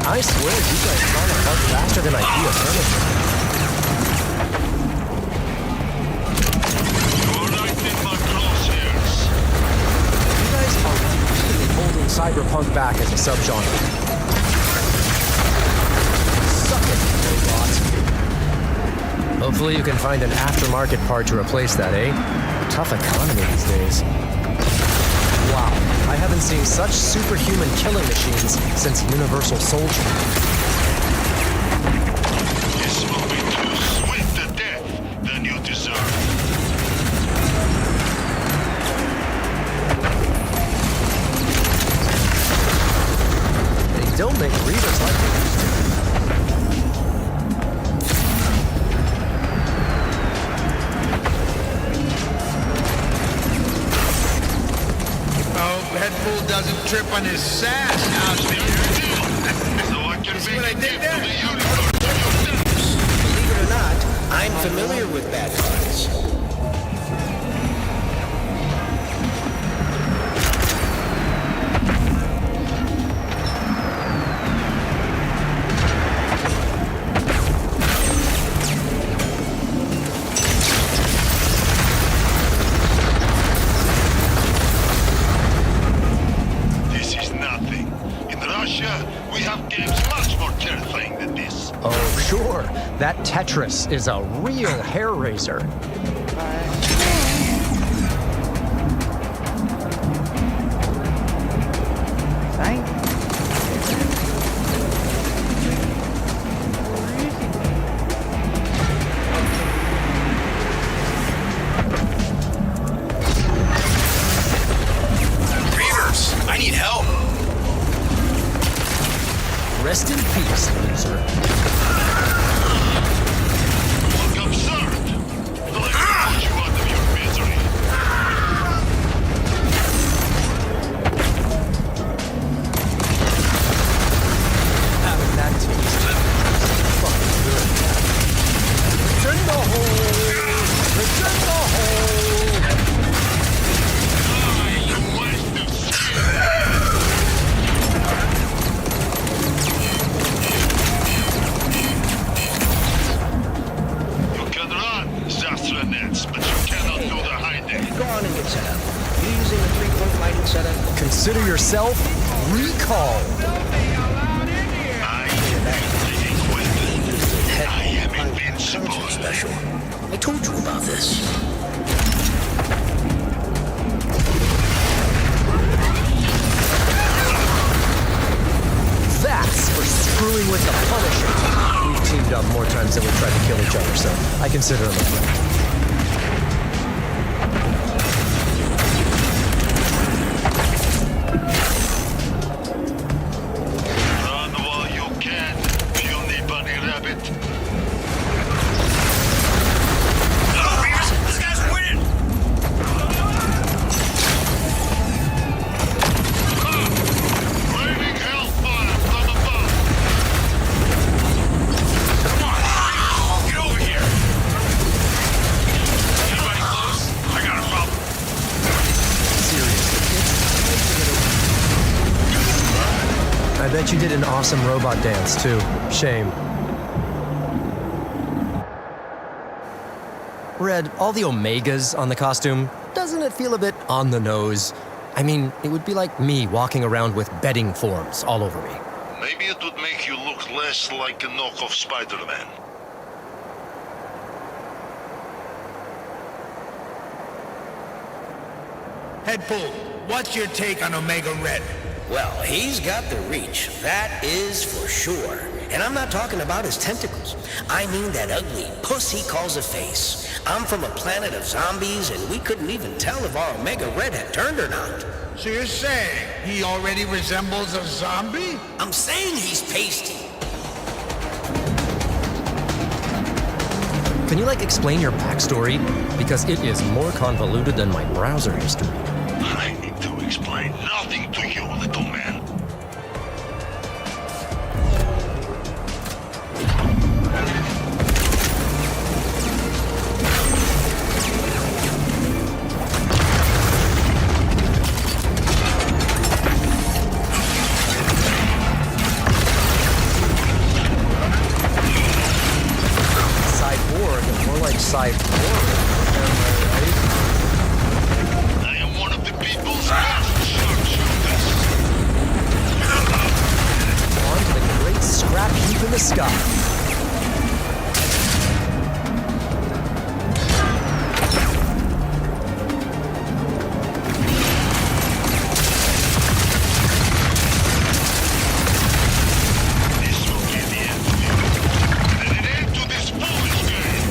I swear you guys fall apart faster than IKEA furniture. You guys are really holding cyberpunk back as a subgenre. Suck it, robot. Hopefully you can find an aftermarket part to replace that, eh? Tough economy these days. Wow, I haven't seen such superhuman killing machines since Universal Soldier. This will be too swift a death than you deserve. They don't make Reavers like they used to. Headpool doesn't trip on his sass out there. So I can See what I make did it there? for the universe. Believe it or not, I'm familiar with bad guys. Oh, sure. That Tetris is a real hair raiser. Thank you. Reavers, I need help. Rest in peace, loser. Look absurd. Let me put you out of your misery. Having that taste is fucking good. Return the hole! Return the hole! you using the 3-point lighting setup? Consider yourself recalled. I am invincible. Special. I told you about this. That's for screwing with the Punisher. We've teamed up more times than we've tried to kill each other, so I consider him a friend. Run while you can, puny bunny rabbit. This guy's winning! Raining hellfire from above. Come on! Get over here! Anybody close? I got a problem. I bet you did an awesome robot dance, too. Shame. Red, all the Omegas on the costume, doesn't it feel a bit on the nose? I mean, it would be like me walking around with bedding forms all over me. Maybe it would make you look less like a knockoff Spider-Man. Headpool, what's your take on Omega Red? Well, he's got the reach, that is for sure. And I'm not talking about his tentacles. I mean that ugly puss he calls a face. I'm from a planet of zombies, and we couldn't even tell if our Omega Red had turned or not. So you're saying he already resembles a zombie? I'm saying he's pasty. Can you, explain your backstory? Because it is more convoluted than my browser history. I need to explain nothing to you, little man. Cyborg, more like cyborg. I am one of the people's best sharpshooters. On to the great scrap heap in the sky. This will be the end of you. And an end to this foolish game.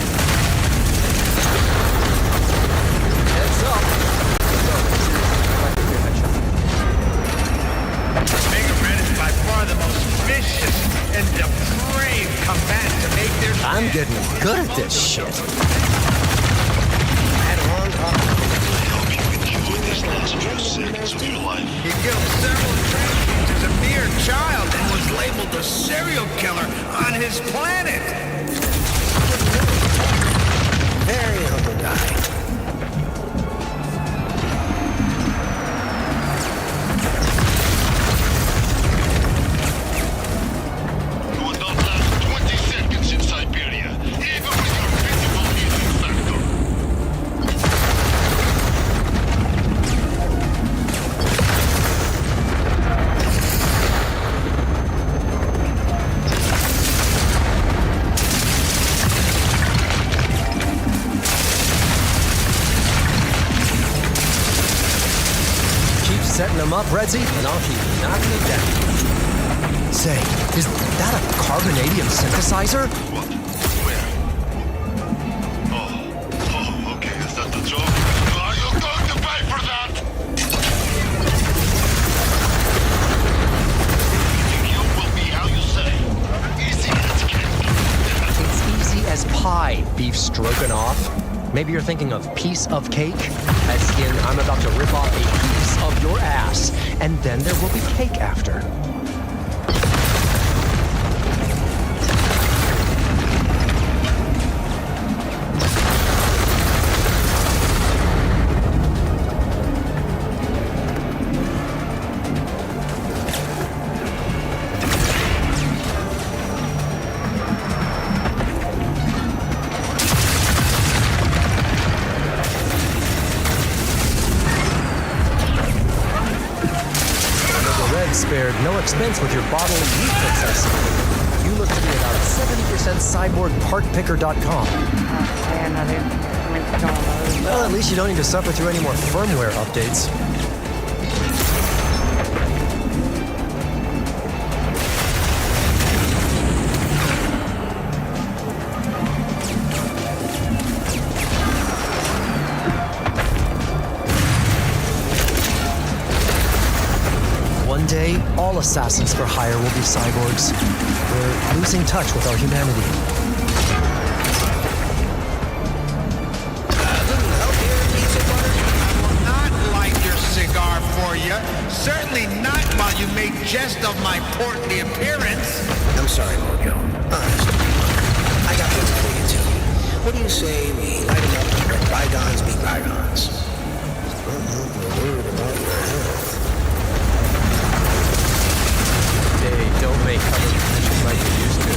Heads up. Omega Red is by far the most vicious and depraved combatant to make their I'm getting good at this shit. And on top of it, Help you enjoy these last few seconds of your life. he killed several trans as a mere child and was labeled a serial killer on his planet. Very humble guy. You would not last 20 seconds in Siberia, even with your physical healing factor. Keep setting them up, Redsy, and I'll keep knocking them down. Say, is that a carbonadium synthesizer? What? Where? Oh, okay, is that the joke? Are you going to pay for that? You will be how you say. Easy as cake. It's easy as pie, beef stroganoff. Maybe you're thinking of piece of cake, as in I'm about to rip off a piece of your ass, and then there will be cake after. spared no expense with your bodily heat, Princess. You look to be about 70% cyborgpartpicker.com. Man, I didn't mean to download. Well, at least you don't need to suffer through any more firmware updates. One day, all assassins for hire will be cyborgs. We're losing touch with our humanity. Little help here, pizza butter? I will not light your cigar for you. Certainly not while you make jest of my portly appearance. I'm sorry, Mojo. Honest. I got things for you, too. What do you say we light them up and let bygones be bygones? We're worried about your health. They don't make cover positions like they used to.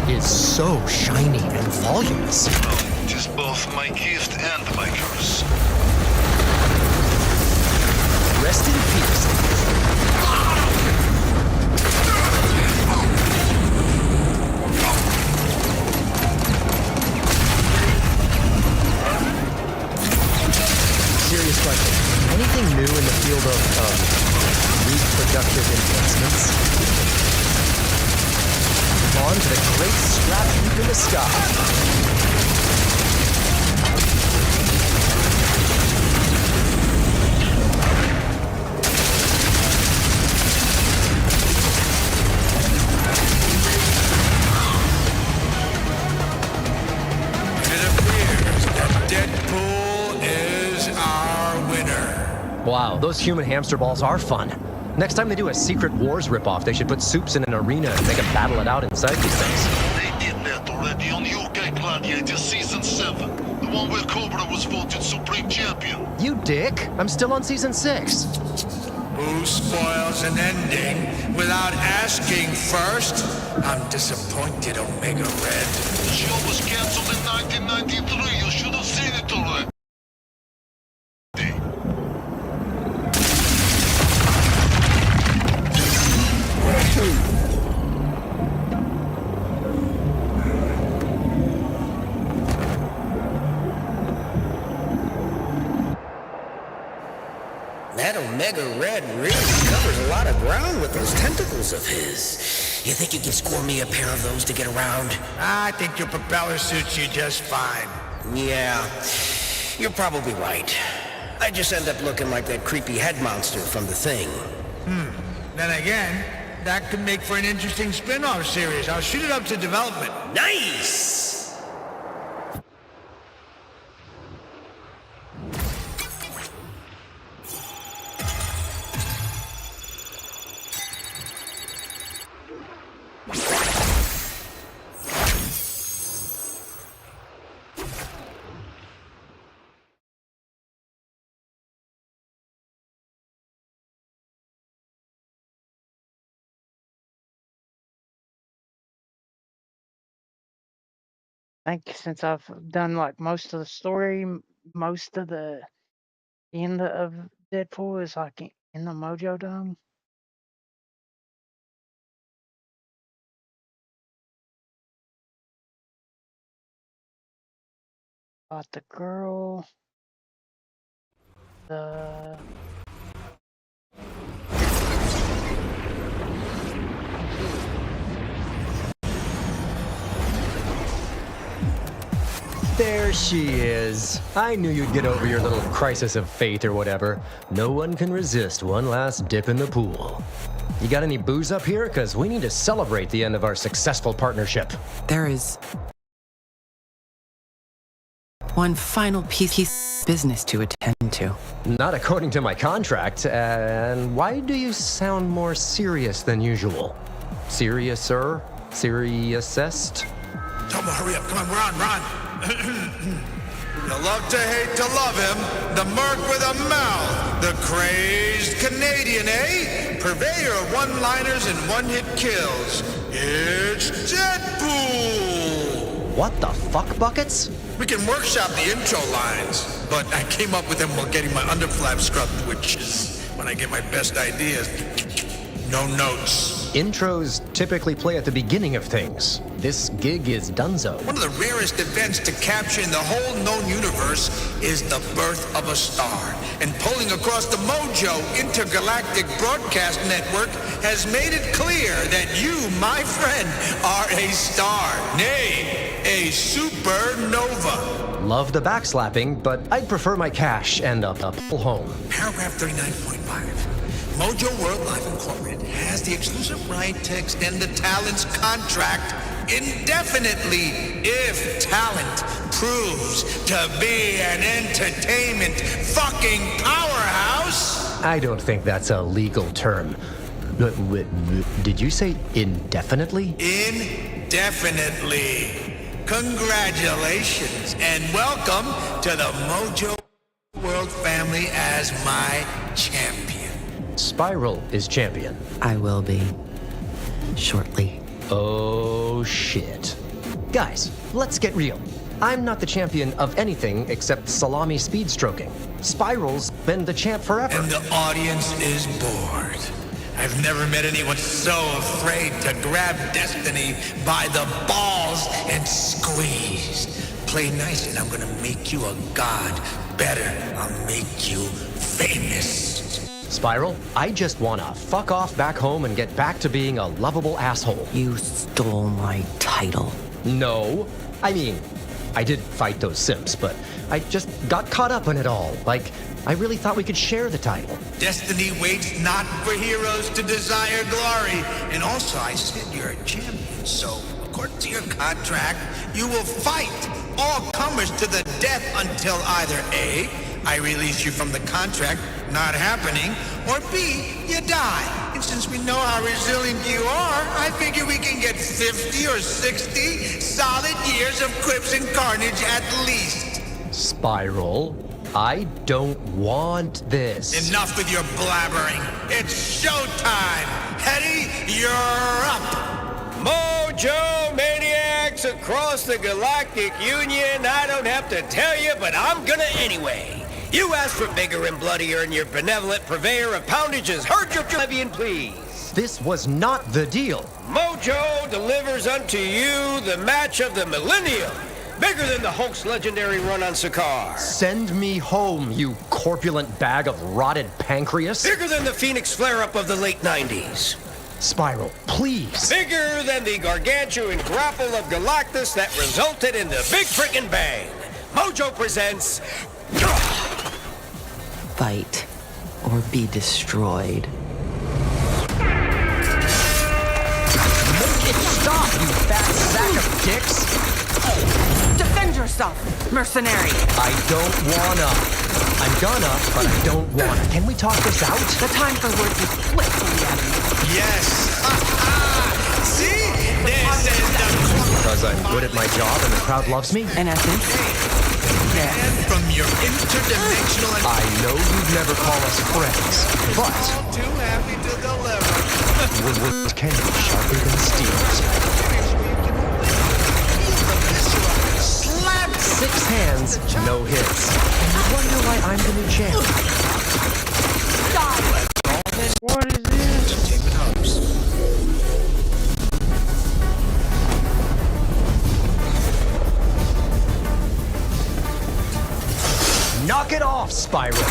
Is so shiny and voluminous. It is both my gift and my curse. Rest in peace. Serious question. Anything new in the field of reproductive enhancements? On to the great scrap heap in the sky. It appears that Deadpool is our winner. Wow, those human hamster balls are fun. Next time they do a Secret Wars ripoff, they should put Soups in an arena and they can battle it out inside these things. They did that already on UK Gladiator Season 7. The one where Cobra was voted Supreme Champion. You dick! I'm still on Season 6. Who spoils an ending without asking first? I'm disappointed, Omega Red. The show was cancelled in 1993. You should have seen it already. That Omega Red really covers a lot of ground with those tentacles of his. You think you can score me a pair of those to get around? I think your propeller suits you just fine. Yeah, you're probably right. I just end up looking like that creepy head monster from The Thing. Then again, that could make for an interesting spin-off series. I'll shoot it up to development. Nice! I think since I've done like most of the story, most of the end of Deadpool is like in the Mojo Dome. About the girl, the There she is. I knew you'd get over your little crisis of faith or whatever. No one can resist one last dip in the pool. You got any booze up here? Because we need to celebrate the end of our successful partnership. There is. one final piece of business to attend to. Not according to my contract. And why do you sound more serious than usual? Seriouser? Seriousest? Tell him to hurry up. Come on, we're on. You love to hate to love him. The merc with a mouth. The crazed Canadian, eh? Purveyor of one-liners and one-hit kills. It's Deadpool! What the fuck, Buckets? We can workshop the intro lines, but I came up with them while getting my underflap scrubbed, which is when I get my best ideas. No notes. Intros typically play at the beginning of things. This gig is donezo. One of the rarest events to capture in the whole known universe is the birth of a star. And pulling across the Mojo Intergalactic Broadcast Network has made it clear that you, my friend, are a star. Nay, a supernova. Love the backslapping, but I'd prefer my cash and a full home. Paragraph 39.5. Mojo World Life Incorporated has the exclusive right to extend the talent's contract indefinitely if talent proves to be an entertainment fucking powerhouse. I don't think that's a legal term. Did you say indefinitely? Indefinitely. Congratulations and welcome to the Mojo World family as my champion. Spiral is champion. I will be. Shortly. Oh, shit. Guys, let's get real. I'm not the champion of anything except salami speed stroking. Spiral's been the champ forever. And the audience is bored. I've never met anyone so afraid to grab destiny by the balls and squeeze. Play nice and I'm gonna make you a god. Better, I'll make you famous. Spiral, I just wanna fuck off back home and get back to being a lovable asshole. You stole my title. No. I mean, I did fight those simps, but I just got caught up in it all. Like, I really thought we could share the title. Destiny waits not for heroes to desire glory. And also, I said you're a champion, so according to your contract, you will fight all comers to the death until either A, I release you from the contract, not happening, or B, you die. And since we know how resilient you are, I figure we can get 50 or 60 solid years of quips and carnage at least. Spiral, I don't want this. Enough with your blabbering. It's showtime. Hetty, you're up. Mojo Maniacs across the Galactic Union, I don't have to tell you, but I'm gonna anyway. You asked for bigger and bloodier, and your benevolent purveyor of poundages heard your Levian pleas. This was not the deal. Mojo delivers unto you the match of the millennium, bigger than the Hulk's legendary run on Sakaar. Send me home, you corpulent bag of rotted pancreas. Bigger than the Phoenix flare-up of the late 90s. Spiral, please. Bigger than the gargantuan grapple of Galactus that resulted in the Big Frickin' Bang. Mojo presents... Fight or be destroyed. Make it stop, you fat sack of dicks! Defend yourself, mercenary! I don't wanna. I'm gonna, but I don't wanna. Can we talk this out? The time for words is split from the enemy. Yes. See? This is the... Because I'm good at my job and the crowd loves me? In essence, yes. From your interdimensional... I know you'd never call us friends, but... Too happy to deliver. Words can be sharper than steel. Slap! 6 hands, no hits. And you wonder why I'm the new champ. What is this? Knock it off, Spiral!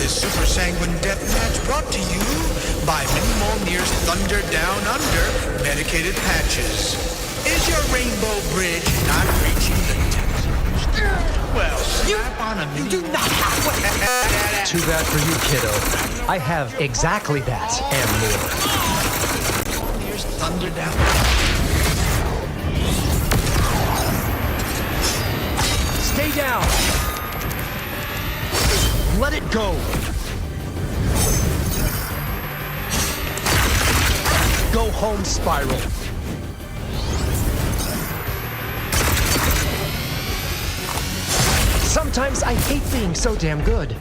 This Super Sanguine Deathmatch brought to you by Minimal Near's Thunder Down dedicated patches. Is your rainbow bridge not reaching the tensors? Well, slap on a mini. You do not have what. Too bad for you, kiddo. I have exactly that and more. Here's thunder down. Stay down. Let it go. Go home, Spiral. Sometimes I hate being so damn good.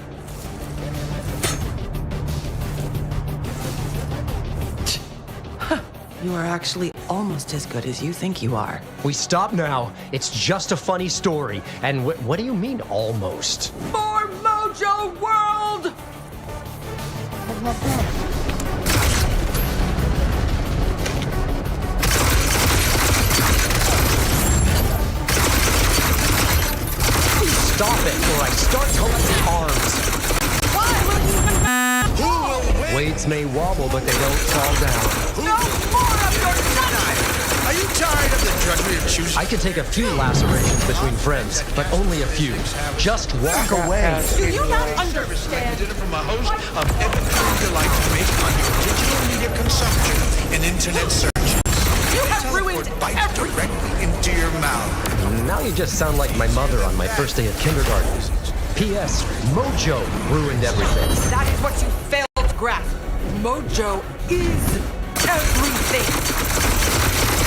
You are actually almost as good as you think you are. We stop now. It's just a funny story. And what do you mean, almost? For Mojo World! Stop it, or I start collecting arms. Why will you even... Who will win? Blades may wobble, but they don't fall down. No more of your nuts! Are you tired of the drudgery of choosing? I can take a few lacerations between friends, but only a few. Just walk away. Do you not Service understand? recommended from a host of evergreen delight to make on your digital media consumption and internet searches. You have ruined Bite everything! directly into your mouth. Now you just sound like my mother on my first day of kindergarten. P.S. Mojo ruined everything. That is what you failed to grasp. Mojo is everything.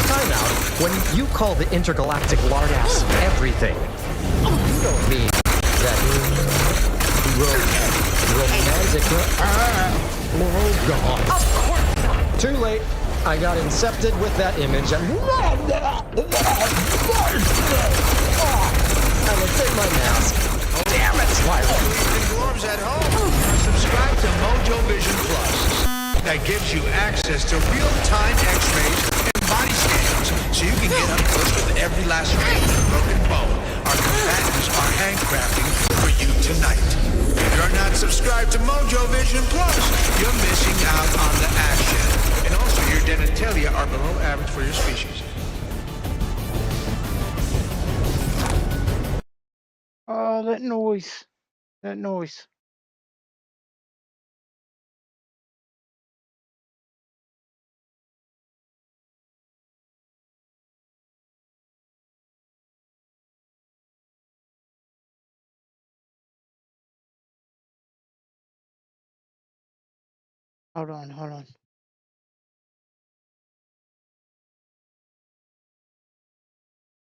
Time out. When you call the intergalactic lardass everything, you don't mean that romantic... Oh, God. Of course not. Too late. I got incepted with that image and... I will take my mask. Damn it, Twilight. Dwarves at home. Subscribe to Mojo Vision Plus. That gives you access to real-time X-rays and body scans, so you can get up close with every laceration and broken bone our combatants are handcrafting for you tonight. If you're not subscribed to Mojo Vision Plus, you're missing out on the action. And also, your genitalia are below average for your species. Oh, that noise. That noise. Hold on, hold on.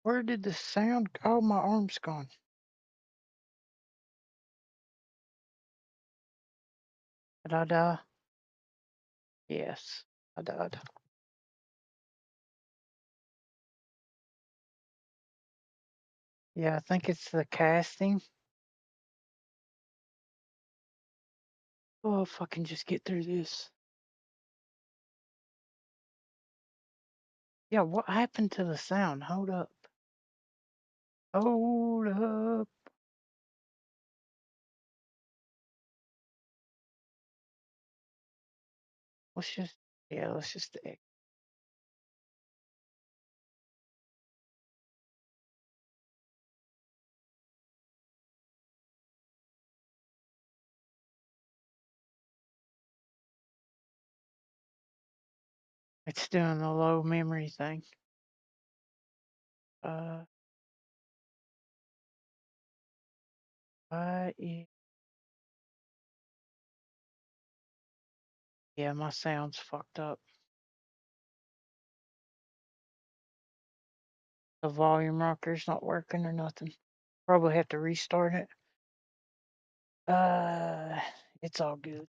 Where did the sound go? Oh, my arm's gone. Did I die? Yes, I died. Yeah, I think it's the casting. Oh, if I can just get through this. Yeah, what happened to the sound? Hold up. Hold up. Let's just it's doing the low memory thing. Yeah, my sound's fucked up. The volume rocker's not working or nothing. Probably have to restart it. It's all good.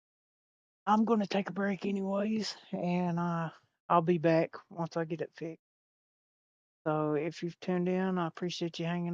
I'm gonna take a break anyways, and I'll be back once I get it fixed. So if you've tuned in, I appreciate you hanging